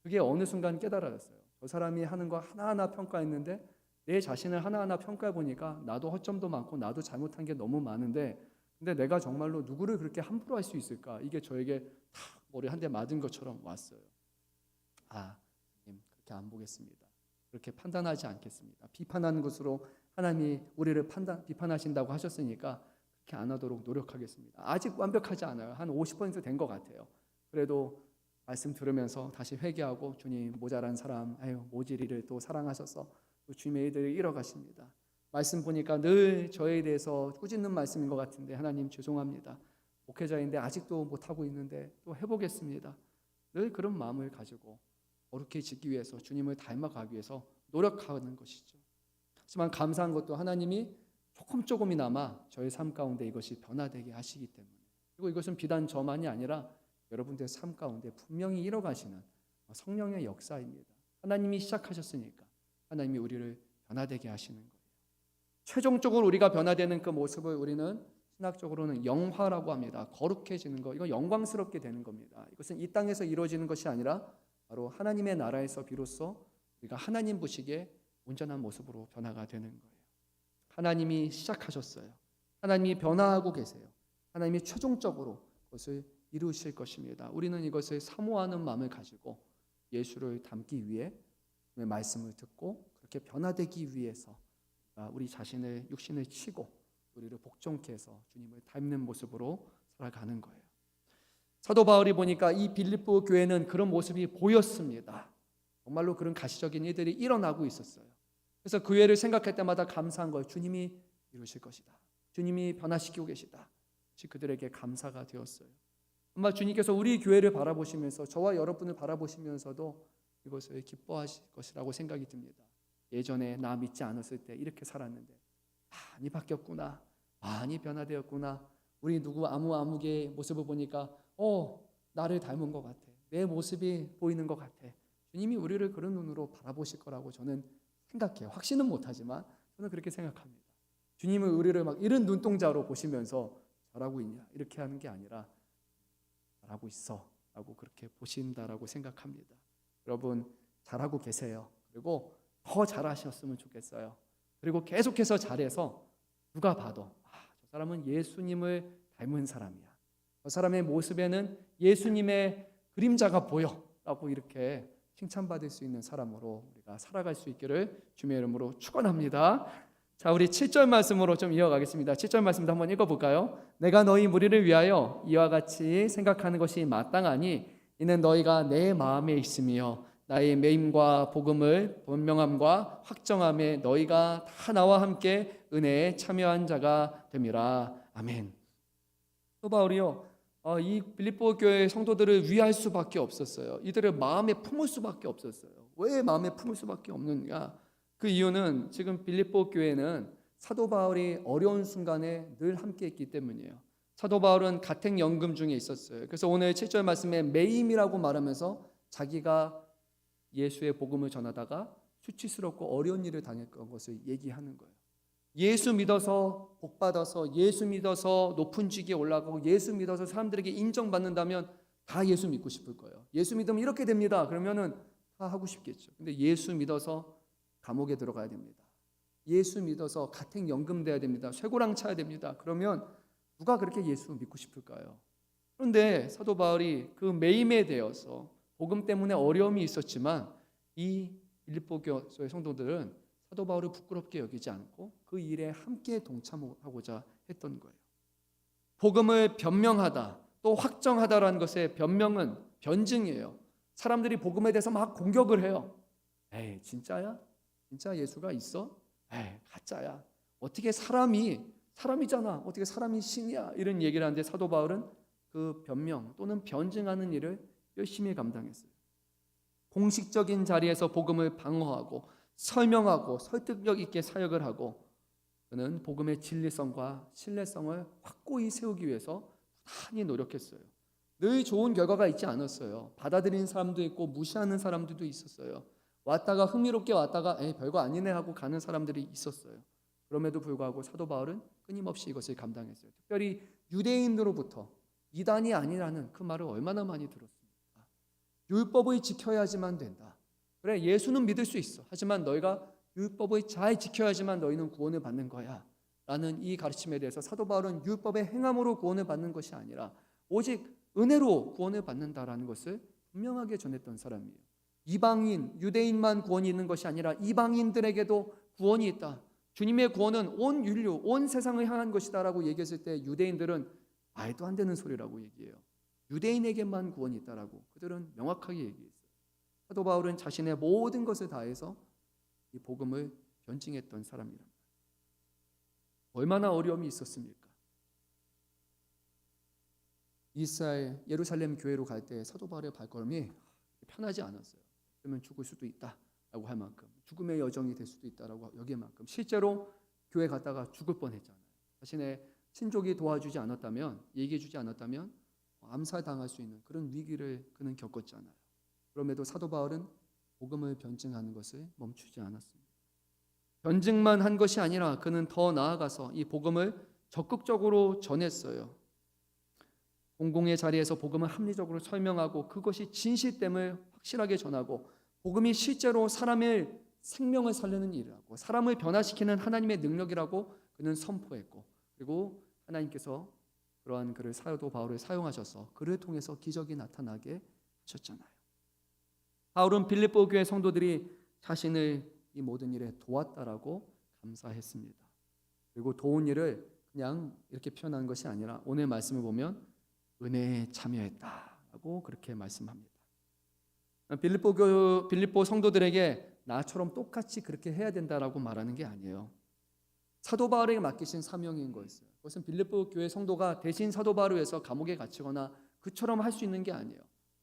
그게 어느 순간 깨달아졌어요. 저 사람이 하는 거 하나하나 평가했는데 내 자신을 하나하나 평가해 보니까 나도 허점도 많고 나도 잘못한 게 너무 많은데, 근데 내가 정말로 누구를 그렇게 함부로 할 수 있을까? 이게 저에게 탁 머리 한 대 맞은 것처럼 왔어요. 주님 그렇게 안 보겠습니다. 그렇게 판단하지 않겠습니다. 비판하는 것으로 하나님이 우리를 비판하신다고 하셨으니까 그렇게 안 하도록 노력하겠습니다. 아직 완벽하지 않아요. 한 50% 된 것 같아요. 그래도 말씀 들으면서 다시 회개하고, 주님 모자란 사람, 모질이를 또 사랑하셔서 또 주님의 일들을 이뤄가십니다. 말씀 보니까 늘 저에 대해서 꾸짖는 말씀인 것 같은데 하나님 죄송합니다. 목회자인데 아직도 못하고 있는데 또 해보겠습니다. 늘 그런 마음을 가지고 거룩해지기 위해서, 주님을 닮아가기 위해서 노력하는 것이죠. 하지만 감사한 것도 하나님이 조금이나마 저의 삶 가운데 이것이 변화되게 하시기 때문에, 그리고 이것은 비단 저만이 아니라 여러분들의 삶 가운데 분명히 이뤄가시는 성령의 역사입니다. 하나님이 시작하셨으니까 하나님이 우리를 변화되게 하시는 거예요. 최종적으로 우리가 변화되는 그 모습을 우리는 신학적으로는 영화라고 합니다. 거룩해지는 거, 이거 영광스럽게 되는 겁니다. 이것은 이 땅에서 이루어지는 것이 아니라 바로 하나님의 나라에서 비로소 우리가 하나님 보시기에 온전한 모습으로 변화가 되는 거예요. 하나님이 시작하셨어요. 하나님이 변화하고 계세요. 하나님이 최종적으로 그것을 이루실 것입니다. 우리는 이것을 사모하는 마음을 가지고 예수를 닮기 위해 말씀을 듣고 그렇게 변화되기 위해서 우리 자신의 육신을 치고 우리를 복종케 해서 주님을 닮는 모습으로 살아가는 거예요. 사도 바울이 보니까 이 빌립보 교회는 그런 모습이 보였습니다. 정말로 그런 가시적인 일들이 일어나고 있었어요. 그래서 그 교회를 생각할 때마다 감사한 거예요. 주님이 이루실 것이다. 주님이 변화시키고 계시다. 그들에게 감사가 되었어요. 아마 주님께서 우리 교회를 바라보시면서, 저와 여러분을 바라보시면서도 이것을 기뻐하실 것이라고 생각이 듭니다. 예전에 나 믿지 않았을 때 이렇게 살았는데 많이 바뀌었구나, 많이 변화되었구나. 우리 누구 아무개의 모습을 보니까 나를 닮은 것 같아, 내 모습이 보이는 것 같아. 주님이 우리를 그런 눈으로 바라보실 거라고 저는 생각해요. 확신은 못하지만 저는 그렇게 생각합니다. 주님은 우리를 막 이런 눈동자로 보시면서 잘하고 있냐 이렇게 하는 게 아니라 잘하고 있어 라고 그렇게 보신다라고 생각합니다. 여러분 잘하고 계세요. 그리고 더 잘하셨으면 좋겠어요. 그리고 계속해서 잘해서 누가 봐도 저 사람은 예수님을 닮은 사람이야, 저 사람의 모습에는 예수님의 그림자가 보여 라고 이렇게 칭찬받을 수 있는 사람으로 우리가 살아갈 수 있기를 주님의 이름으로 축원합니다. 자, 우리 7절 말씀으로 좀 이어가겠습니다. 7절 말씀도 한번 읽어볼까요? 내가 너희 무리를 위하여 이와 같이 생각하는 것이 마땅하니 이는 너희가 내 마음에 있으며 나의 매임과 복음을 분명함과 확정함에 너희가 다 나와 함께 은혜에 참여한 자가 됨이라. 아멘. 또 바울이요, 이 빌립보 교회 성도들을 위할 수밖에 없었어요. 이들을 마음에 품을 수밖에 없었어요. 왜 마음에 품을 수밖에 없는가? 그 이유는 지금 빌립보 교회는 사도 바울이 어려운 순간에 늘 함께 했기 때문이에요. 사도 바울은 가택연금 중에 있었어요. 그래서 오늘 7절 말씀에 매임이라고 말하면서 자기가 예수의 복음을 전하다가 수치스럽고 어려운 일을 당했던 것을 얘기하는 거예요. 예수 믿어서 복받아서, 예수 믿어서 높은 직위에 올라가고, 예수 믿어서 사람들에게 인정받는다면 다 예수 믿고 싶을 거예요. 예수 믿으면 이렇게 됩니다. 그러면은 다 하고 싶겠죠. 근데 예수 믿어서 감옥에 들어가야 됩니다. 예수 믿어서 가택연금 돼야 됩니다. 쇠고랑 차야 됩니다. 그러면 누가 그렇게 예수 믿고 싶을까요? 그런데 사도 바울이 그 매임에 대해서 복음 때문에 어려움이 있었지만 이 빌립보 교회의 성도들은 사도 바울을 부끄럽게 여기지 않고 그 일에 함께 동참하고자 했던 거예요. 복음을 변명하다 또 확정하다라는 것의 변명은 변증이에요. 사람들이 복음에 대해서 막 공격을 해요. 에이, 진짜야? 진짜 예수가 있어? 에이, 가짜야. 어떻게 사람이잖아. 어떻게 사람이 신이야? 이런 얘기를 하는데 사도 바울은 그 변명 또는 변증하는 일을 열심히 감당했어요. 공식적인 자리에서 복음을 방어하고 설명하고 설득력 있게 사역을 하고 그는 복음의 진리성과 신뢰성을 확고히 세우기 위해서 부단히 노력했어요. 늘 좋은 결과가 있지 않았어요. 받아들이는 사람도 있고 무시하는 사람들도 있었어요. 왔다가 흥미롭게 왔다가 별거 아니네 하고 가는 사람들이 있었어요. 그럼에도 불구하고 사도 바울은 끊임없이 이것을 감당했어요. 특별히 유대인으로부터 이단이 아니라는 그 말을 얼마나 많이 들었습니까? 율법을 지켜야지만 된다. 그래, 예수는 믿을 수 있어. 하지만 너희가 율법을 잘 지켜야지만 너희는 구원을 받는 거야 라는 이 가르침에 대해서 사도 바울은 율법의 행함으로 구원을 받는 것이 아니라 오직 은혜로 구원을 받는다라는 것을 분명하게 전했던 사람이에요. 이방인, 유대인만 구원이 있는 것이 아니라 이방인들에게도 구원이 있다. 주님의 구원은 온 인류, 온 세상을 향한 것이다 라고 얘기했을 때 유대인들은 말도 안 되는 소리라고 얘기해요. 유대인에게만 구원이 있다라고 그들은 명확하게 얘기했어요. 사도 바울은 자신의 모든 것을 다해서 이 복음을 변증했던 사람이랍니다. 얼마나 어려움이 있었습니까? 이스라엘 예루살렘 교회로 갈 때 사도 바울의 발걸음이 편하지 않았어요. 그러면 죽을 수도 있다라고 할 만큼 죽음의 여정이 될 수도 있다라고 여길 만큼 실제로 교회 갔다가 죽을 뻔했잖아요. 자신의 친족이 도와주지 않았다면, 얘기해주지 않았다면 암살당할 수 있는 그런 위기를 그는 겪었잖아요. 그럼에도 사도 바울은 복음을 변증하는 것을 멈추지 않았습니다. 변증만 한 것이 아니라 그는 더 나아가서 이 복음을 적극적으로 전했어요. 공공의 자리에서 복음을 합리적으로 설명하고 그것이 진실됨을 확실하게 전하고 복음이 실제로 사람의 생명을 살리는 일이라고 사람을 변화시키는 하나님의 능력이라고 그는 선포했고 그리고 하나님께서 그러한 그를 사도 바울을 사용하셔서 그를 통해서 기적이 나타나게 하셨잖아요. 바울은 빌립보 교회 성도들이 자신을 이 모든 일에 도왔다라고 감사했습니다. 그리고 도운 일을 그냥 이렇게 표현한 것이 아니라 오늘 말씀을 보면 은혜에 참여했다라고 그렇게 말씀합니다. 빌립보 성도들에게 나처럼 똑같이 그렇게 해야 된다라고 말하는 게 아니에요. 사도 바울에게 맡기신 사명인 거였어요. 그것은 빌립보 교회 성도가 대신 사도 바울을 위해서 감옥에 갇히거나 그처럼 할 수 있는 게 아니에요.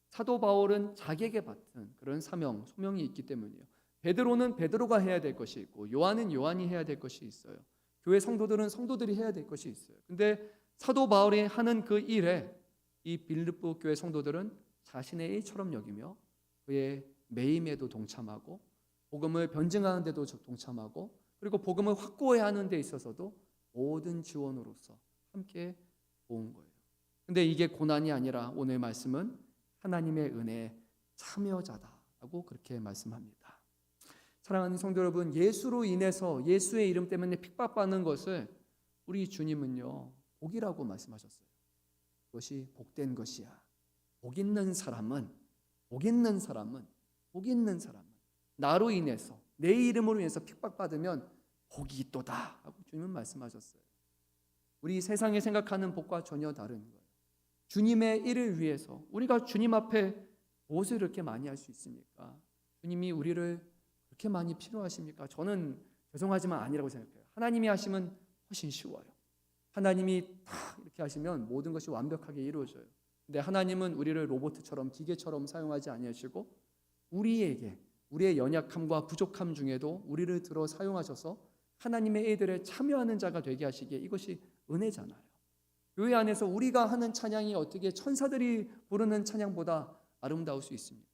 사도 바울은 자기에게 맡은 그런 사명, 소명이 있기 때문이에요. 베드로는 베드로가 해야 될 것이 있고 요한은 요한이 해야 될 것이 있어요. 교회 성도들은 성도들이 해야 될 것이 있어요. 근데 사도 바울이 하는 그 일에 이 빌립보 교회 성도들은 자신의 일처럼 여기며 그의 매임에도 동참하고 복음을 변증하는 데도 동참하고 그리고 복음을 확고히 하는 데 있어서도 모든 지원으로서 함께 도운 거예요. 근데 이게 고난이 아니라 오늘 말씀은 하나님의 은혜에 참여자다라고 그렇게 말씀합니다. 사랑하는 성도 여러분, 예수로 인해서 예수의 이름 때문에 핍박받는 것을 우리 주님은요 복이라고 말씀하셨어요. 그것이 복된 것이야. 복 있는 사람은 나로 인해서 내 이름으로 인해서 핍박받으면 복이 있도다 하고 주님은 말씀하셨어요. 우리 세상에 생각하는 복과 전혀 다른 거예요. 주님의 일을 위해서 우리가 주님 앞에 무엇을 이렇게 많이 할 수 있습니까? 주님이 우리를 그렇게 많이 필요하십니까? 저는 죄송하지만 아니라고 생각해요. 하나님이 하시면 훨씬 쉬워요. 하나님이 다 이렇게 하시면 모든 것이 완벽하게 이루어져요. 근데 하나님은 우리를 로봇처럼 기계처럼 사용하지 아니하시고 우리에게 우리의 연약함과 부족함 중에도 우리를 들어 사용하셔서 하나님의 일들에 참여하는 자가 되게 하시기에 이것이 은혜잖아요. 교회 안에서 우리가 하는 찬양이 어떻게 천사들이 부르는 찬양보다 아름다울 수 있습니까?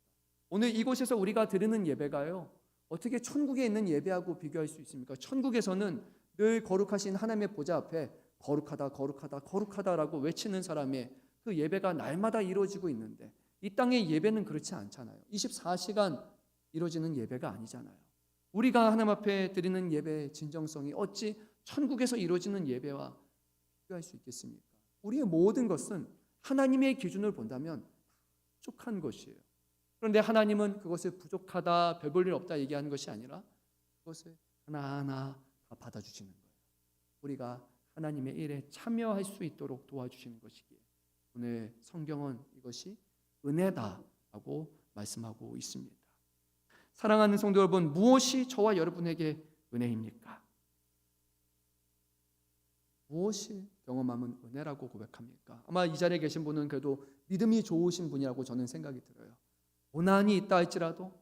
오늘 이곳에서 우리가 드리는 예배가요 어떻게 천국에 있는 예배하고 비교할 수 있습니까? 천국에서는 늘 거룩하신 하나님의 보좌 앞에 거룩하다 거룩하다 거룩하다라고 외치는 사람의 그 예배가 날마다 이루어지고 있는데 이 땅의 예배는 그렇지 않잖아요. 24시간 이루어지는 예배가 아니잖아요. 우리가 하나님 앞에 드리는 예배의 진정성이 어찌 천국에서 이루어지는 예배와 비교할 수 있겠습니까? 우리의 모든 것은 하나님의 기준을 본다면 부족한 것이에요. 그런데 하나님은 그것을 부족하다, 별 볼 일 없다 얘기하는 것이 아니라 그것을 하나하나 다 받아주시는 거예요. 우리가 하나님의 일에 참여할 수 있도록 도와주시는 것이기에 오늘 성경은 이것이 은혜다라고 말씀하고 있습니다. 사랑하는 성도 여러분, 무엇이 저와 여러분에게 은혜입니까? 무엇이 경험하면 은혜라고 고백합니까? 아마 이 자리에 계신 분은 그래도 믿음이 좋으신 분이라고 저는 생각이 들어요. 고난이 있다 할지라도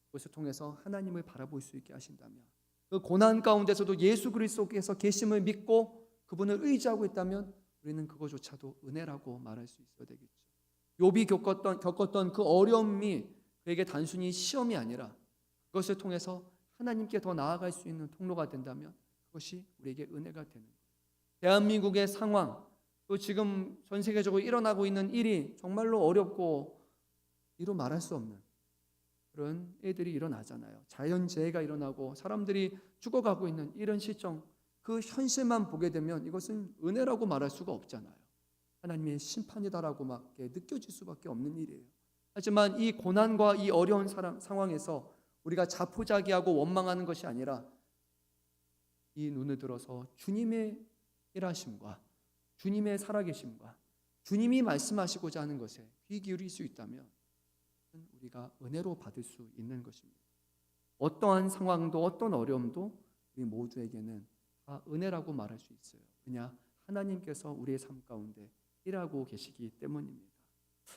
그것을 통해서 하나님을 바라볼 수 있게 하신다면, 그 고난 가운데서도 예수 그리스도께서 계심을 믿고 그분을 의지하고 있다면 우리는 그것조차도 은혜라고 말할 수 있어야 되겠죠. 욥이 겪었던 그 어려움이 그에게 단순히 시험이 아니라 그것을 통해서 하나님께 더 나아갈 수 있는 통로가 된다면 그것이 우리에게 은혜가 되는 거예요. 대한민국의 상황, 또 지금 전 세계적으로 일어나고 있는 일이 정말로 어렵고 이루 말할 수 없는 그런 일들이 일어나잖아요. 자연재해가 일어나고 사람들이 죽어가고 있는 이런 실정, 그 현실만 보게 되면 이것은 은혜라고 말할 수가 없잖아요. 하나님의 심판이다라고밖에 느껴질 수밖에 없는 일이에요. 하지만 이 고난과 이 어려운 상황에서 우리가 자포자기하고 원망하는 것이 아니라 이 눈을 들어서 주님의 일하심과 주님의 살아계심과 주님이 말씀하시고자 하는 것에 귀 기울일 수 있다면 우리가 은혜로 받을 수 있는 것입니다. 어떠한 상황도 어떤 어려움도 우리 모두에게는 다 은혜라고 말할 수 있어요. 왜냐? 하나님께서 우리의 삶 가운데 일하고 계시기 때문입니다.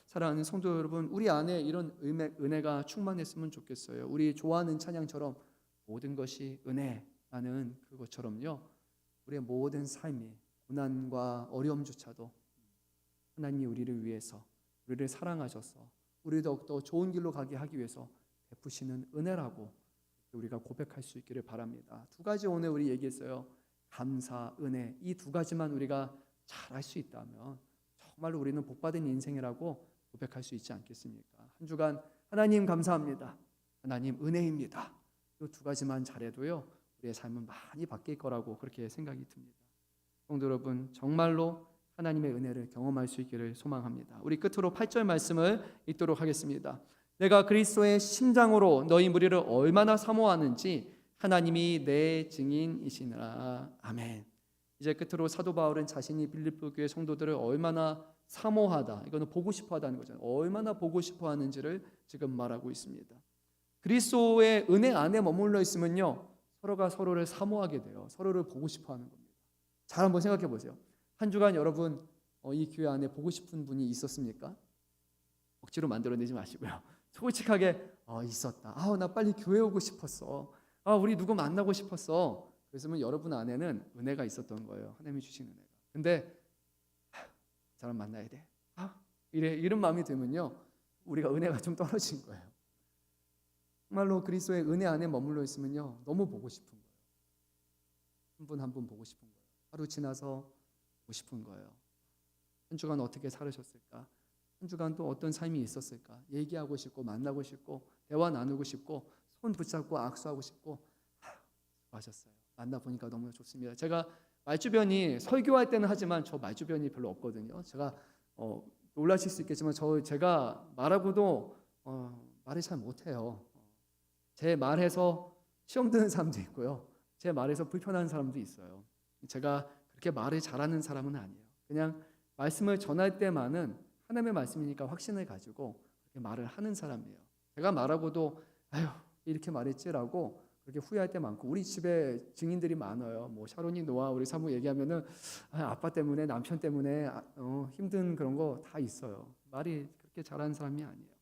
사랑하는 성도 여러분, 우리 안에 이런 은혜가 충만했으면 좋겠어요. 우리 좋아하는 찬양처럼 모든 것이 은혜라는 그것처럼요, 우리의 모든 삶이 고난과 어려움조차도 하나님이 우리를 위해서, 우리를 사랑하셔서 우리 더욱더 좋은 길로 가게 하기 위해서 베푸시는 은혜라고 우리가 고백할 수 있기를 바랍니다. 두 가지 오늘 우리 얘기했어요. 감사, 은혜, 이 두 가지만 우리가 잘 할 수 있다면 정말로 우리는 복받은 인생이라고 고백할 수 있지 않겠습니까? 한 주간 하나님 감사합니다, 하나님 은혜입니다, 이 두 가지만 잘해도요 우리의 삶은 많이 바뀔 거라고 그렇게 생각이 듭니다. 성도 여러분, 정말로 하나님의 은혜를 경험할 수 있기를 소망합니다. 우리 끝으로 8절 말씀을 읽도록 하겠습니다. 내가 그리스도의 심장으로 너희 무리를 얼마나 사모하는지 하나님이 내 증인이시니라. 아멘. 이제 끝으로 사도 바울은 자신이 빌립보 교회 성도들을 얼마나 사모하다, 이거는 보고 싶어하다는 거잖아요. 얼마나 보고 싶어하는지를 지금 말하고 있습니다. 그리스도의 은혜 안에 머물러 있으면요 서로가 서로를 사모하게 돼요. 서로를 보고 싶어하는 겁니다. 잘 한번 생각해 보세요. 한 주간 여러분 이 교회 안에 보고 싶은 분이 있었습니까? 억지로 만들어내지 마시고요. 솔직하게 있었다. 나 빨리 교회 오고 싶었어. 우리 누구 만나고 싶었어. 그랬으면 여러분 안에는 은혜가 있었던 거예요. 하나님이 주신 은혜가. 근데 그 사람 만나야 돼. 이런 마음이 들면요 우리가 은혜가 좀 떨어진 거예요. 정말로 그리스도의 은혜 안에 머물러 있으면요 너무 보고 싶은 거예요. 한 분 한 분 보고 싶은 거예요. 하루 지나서 보고 싶은 거예요. 한 주간 어떻게 살으셨을까? 한 주간 또 어떤 삶이 있었을까? 얘기하고 싶고 만나고 싶고 대화 나누고 싶고 손 붙잡고 악수하고 싶고 수고하셨어요. 만나보니까 너무 좋습니다. 제가 말주변이 설교할 때는 하지만 저 말주변이 별로 없거든요. 제가 놀라실 수 있겠지만 제가 말하고도 말을 잘 못해요. 제 말해서 시험 드는 사람도 있고요. 제 말에서 불편한 사람도 있어요. 제가 그렇게 말을 잘하는 사람은 아니에요. 그냥 말씀을 전할 때만은 하나님의 말씀이니까 확신을 가지고 그렇게 말을 하는 사람이에요. 제가 말하고도 이렇게 말했지라고 그렇게 후회할 때 많고, 우리 집에 증인들이 많아요. 뭐 샤론이 노아 우리 사모 얘기하면은 아빠 때문에 남편 때문에 힘든 그런 거 다 있어요. 말이 그렇게 잘하는 사람이 아니에요.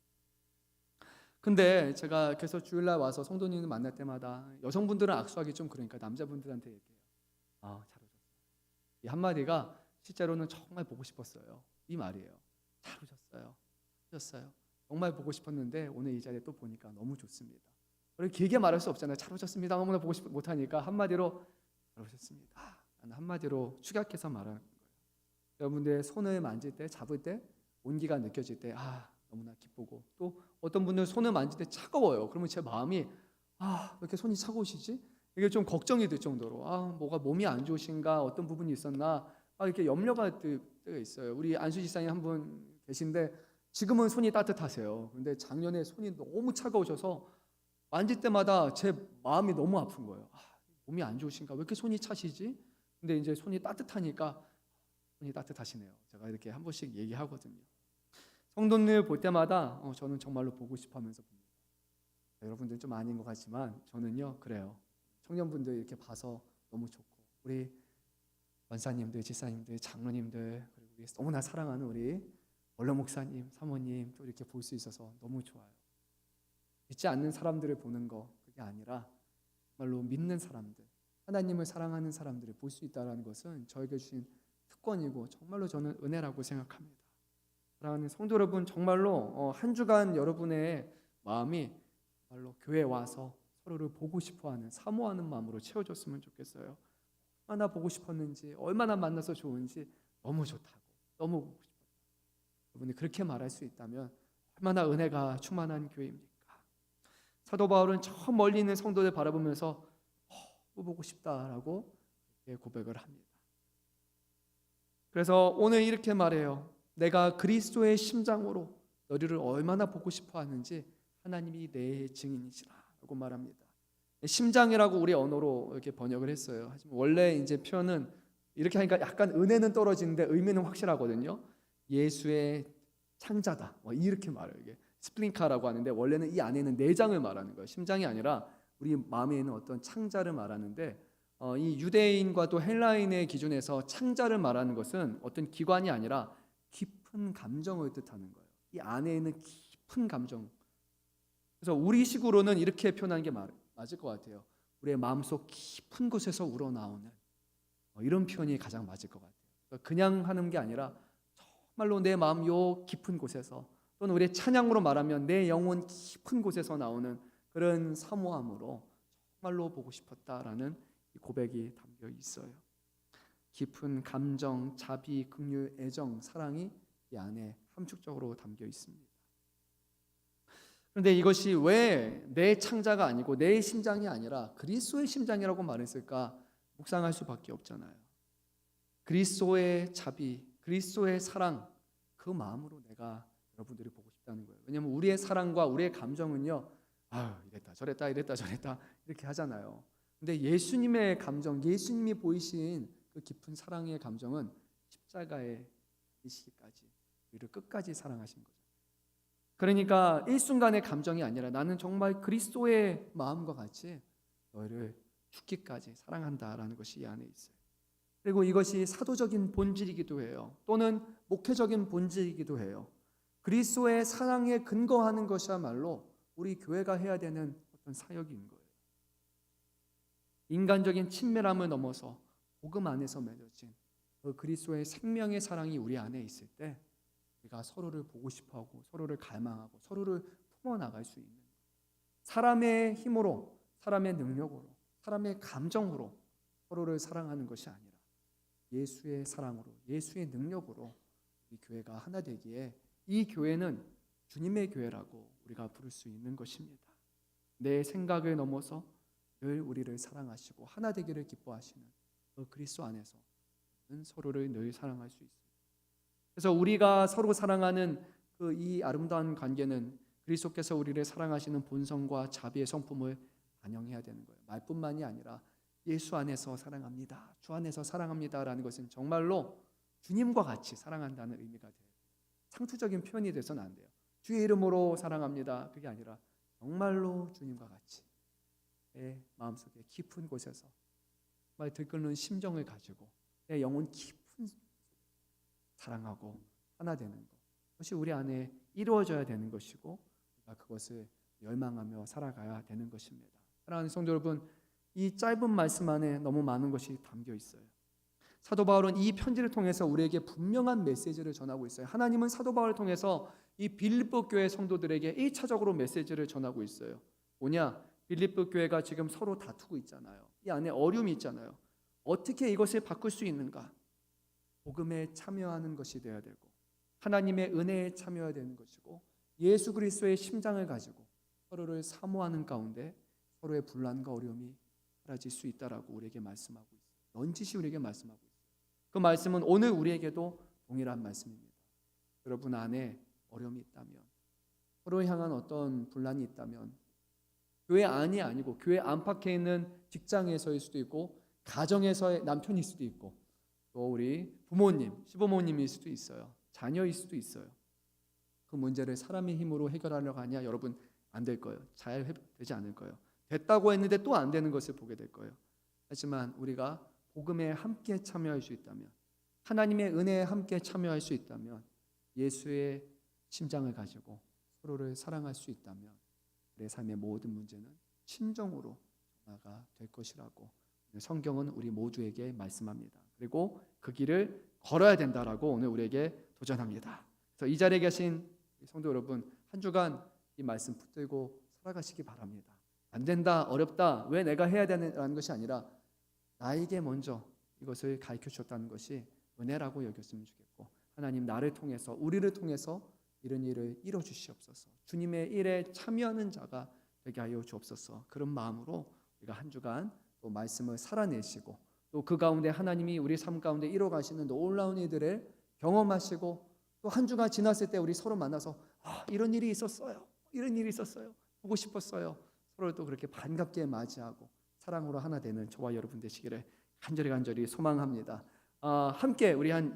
근데 제가 그래서 주일날 와서 성도님을 만날 때마다 여성분들은 악수하기 좀 그러니까 남자분들한테 얘기해요. 잘 오셨어요. 이 한마디가 실제로는 정말 보고 싶었어요. 이 말이에요. 잘 오셨어요. 오셨어요. 정말 보고 싶었는데 오늘 이 자리에 또 보니까 너무 좋습니다. 그렇게 길게 말할 수 없잖아요. 잘 오셨습니다. 너무나 보고 싶 못하니까 한마디로 잘 오셨습니다. 나는 한마디로 축약해서 말하는 거예요. 여러분들 손을 만질 때, 잡을 때 온기가 느껴질 때 너무나 기쁘고, 또 어떤 분들 손을 만질 때 차가워요. 그러면 제 마음이 왜 이렇게 손이 차가우시지? 이게 좀 걱정이 될 정도로 뭐가 몸이 안 좋으신가, 어떤 부분이 있었나 이렇게 염려가 될 때가 있어요. 우리 안수 지사님 한 분 계신데 지금은 손이 따뜻하세요. 근데 작년에 손이 너무 차가우셔서 만질 때마다 제 마음이 너무 아픈 거예요. 몸이 안 좋으신가? 왜 이렇게 손이 차시지? 근데 이제 손이 따뜻하니까 손이 따뜻하시네요. 제가 이렇게 한 번씩 얘기하거든요. 성도님을 볼 때마다 저는 정말로 보고 싶어하면서 봅니다. 여러분들은 좀 아닌 것 같지만 저는요 그래요. 청년분들 이렇게 봐서 너무 좋고, 우리 원사님들, 지사님들, 장로님들, 그리고 우리 너무나 사랑하는 우리 원로 목사님, 사모님 또 이렇게 볼 수 있어서 너무 좋아요. 믿지 않는 사람들을 보는 거 그게 아니라 정말로 믿는 사람들, 하나님을 사랑하는 사람들을 볼 수 있다는 것은 저에게 주신 특권이고 정말로 저는 은혜라고 생각합니다. 사랑하는 성도 여러분, 정말로 한 주간 여러분의 마음이 정말로 교회에 와서 서로를 보고 싶어하는, 사모하는 마음으로 채워졌으면 좋겠어요. 얼마나 보고 싶었는지, 얼마나 만나서 좋은지, 너무 좋다고, 너무 보고 싶었다. 여러분이 그렇게 말할 수 있다면 얼마나 은혜가 충만한 교회입니까? 사도 바울은 저 멀리 있는 성도들 바라보면서 또 보고 싶다라고 고백을 합니다. 그래서 오늘 이렇게 말해요. 내가 그리스도의 심장으로 너희를 얼마나 보고 싶어 하는지 하나님이 내 증인이시라 라고 말합니다. 심장이라고 우리 언어로 이렇게 번역을 했어요. 하지만 원래 이제 표현은 이렇게 하니까 약간 은혜는 떨어지는데 의미는 확실하거든요. 예수의 창자다, 이렇게 말해요. 이게 스플링카라고 하는데 원래는 이 안에는 내장을 말하는 거예요. 심장이 아니라 우리 마음에 있는 어떤 창자를 말하는데, 이 유대인과 또 헬라인의 기준에서 창자를 말하는 것은 어떤 기관이 아니라 깊은 감정을 뜻하는 거예요. 이 안에 있는 깊은 감정. 그래서 우리식으로는 이렇게 표현하는 게 맞을 것 같아요. 우리의 마음속 깊은 곳에서 우러나오는, 이런 표현이 가장 맞을 것 같아요. 그냥 하는 게 아니라 정말로 내 마음 요 깊은 곳에서, 또는 우리의 찬양으로 말하면 내 영혼 깊은 곳에서 나오는 그런 사모함으로 정말로 보고 싶었다라는 고백이 담겨 있어요. 깊은 감정, 자비, 긍휼, 애정, 사랑이 이 안에 함축적으로 담겨 있습니다. 그런데 이것이 왜 내 창자가 아니고 내 심장이 아니라 그리스도의 심장이라고 말했을까 묵상할 수밖에 없잖아요. 그리스도의 자비, 그리스도의 사랑, 그 마음으로 내가 여러분들이 보고 싶다는 거예요. 왜냐하면 우리의 사랑과 우리의 감정은요, 이랬다 저랬다 이랬다 저랬다 이렇게 하잖아요. 근데 예수님의 감정, 예수님이 보이신 그 깊은 사랑의 감정은 십자가에 이시기까지 우리를 끝까지 사랑하신 거죠. 그러니까 일순간의 감정이 아니라 나는 정말 그리스도의 마음과 같이 너희를 죽기까지 사랑한다라는 것이 이 안에 있어요. 그리고 이것이 사도적인 본질이기도 해요. 또는 목회적인 본질이기도 해요. 그리스도의 사랑에 근거하는 것이야말로 우리 교회가 해야 되는 어떤 사역인 거예요. 인간적인 친밀함을 넘어서 복음 안에서 맺어진 그 그리스도의 생명의 사랑이 우리 안에 있을 때 우리가 서로를 보고 싶어하고 서로를 갈망하고 서로를 품어나갈 수 있는, 사람의 힘으로, 사람의 능력으로, 사람의 감정으로 서로를 사랑하는 것이 아니라 예수의 사랑으로, 예수의 능력으로 이 교회가 하나 되기에 이 교회는 주님의 교회라고 우리가 부를 수 있는 것입니다. 내 생각을 넘어서 늘 우리를 사랑하시고 하나 되기를 기뻐하시는 그 그리스도 안에서 서로를 늘 사랑할 수 있습니다. 그래서 우리가 서로 사랑하는 그 이 아름다운 관계는 그리스도께서 우리를 사랑하시는 본성과 자비의 성품을 반영해야 되는 거예요. 말뿐만이 아니라 예수 안에서 사랑합니다, 주 안에서 사랑합니다라는 것은 정말로 주님과 같이 사랑한다는 의미가 돼요. 상투적인 표현이 돼서는 안 돼요. 주의 이름으로 사랑합니다, 그게 아니라 정말로 주님과 같이 내 마음속에 깊은 곳에서 정말 들끓는 심정을 가지고 내 영혼 깊은 사랑하고 하나 되는 것, 그것이 우리 안에 이루어져야 되는 것이고 우리가 그것을 열망하며 살아가야 되는 것입니다. 사랑하는 성도 여러분, 이 짧은 말씀 안에 너무 많은 것이 담겨 있어요. 사도 바울은 이 편지를 통해서 우리에게 분명한 메시지를 전하고 있어요. 하나님은 사도 바울을 통해서 이 빌립보 교회 성도들에게 1차적으로 메시지를 전하고 있어요. 뭐냐? 빌립보 교회가 지금 서로 다투고 있잖아요. 이 안에 어려움이 있잖아요. 어떻게 이것을 바꿀 수 있는가? 복음에 참여하는 것이 되어야 되고 하나님의 은혜에 참여해야 되는 것이고 예수 그리스도의 심장을 가지고 서로를 사모하는 가운데 서로의 분란과 어려움이 사라질 수 있다라고 우리에게 말씀하고 있어요. 넌지시 우리에게 말씀하고 있어요. 그 말씀은 오늘 우리에게도 동일한 말씀입니다. 여러분 안에 어려움이 있다면, 서로 향한 어떤 분란이 있다면, 교회 안이 아니고 교회 안팎에 있는 직장에서일 수도 있고 가정에서의 남편일 수도 있고 또 우리 부모님, 시부모님일 수도 있어요. 자녀일 수도 있어요. 그 문제를 사람의 힘으로 해결하려고 하냐? 여러분 안 될 거예요. 잘 되지 않을 거예요. 됐다고 했는데 또 안 되는 것을 보게 될 거예요. 하지만 우리가 복음에 함께 참여할 수 있다면, 하나님의 은혜에 함께 참여할 수 있다면, 예수의 심장을 가지고 서로를 사랑할 수 있다면 우리의 삶의 모든 문제는 친정으로 전화가 될 것이라고 성경은 우리 모두에게 말씀합니다. 그리고 그 길을 걸어야 된다라고 오늘 우리에게 도전합니다. 그래서 이 자리에 계신 성도 여러분, 한 주간 이 말씀 붙들고 살아가시기 바랍니다. 안 된다, 어렵다, 왜 내가 해야 되는 것이 아니라 나에게 먼저 이것을 가르쳐 주셨다는 것이 은혜라고 여겼으면 좋겠고, 하나님 나를 통해서, 우리를 통해서 이런 일을 이뤄 주시옵소서. 주님의 일에 참여하는 자가 되게 하여 주옵소서. 그런 마음으로 우리가 한 주간 또 말씀을 살아내시고 또 그 가운데 하나님이 우리 삶 가운데 이뤄 가시는 놀라운 일들을 경험하시고, 또 한 주간 지났을 때 우리 서로 만나서 이런 일이 있었어요, 이런 일이 있었어요, 보고 싶었어요, 서로를 또 그렇게 반갑게 맞이하고 사랑으로 하나 되는 저와 여러분 되시기를 간절히 소망합니다. 함께 우리 한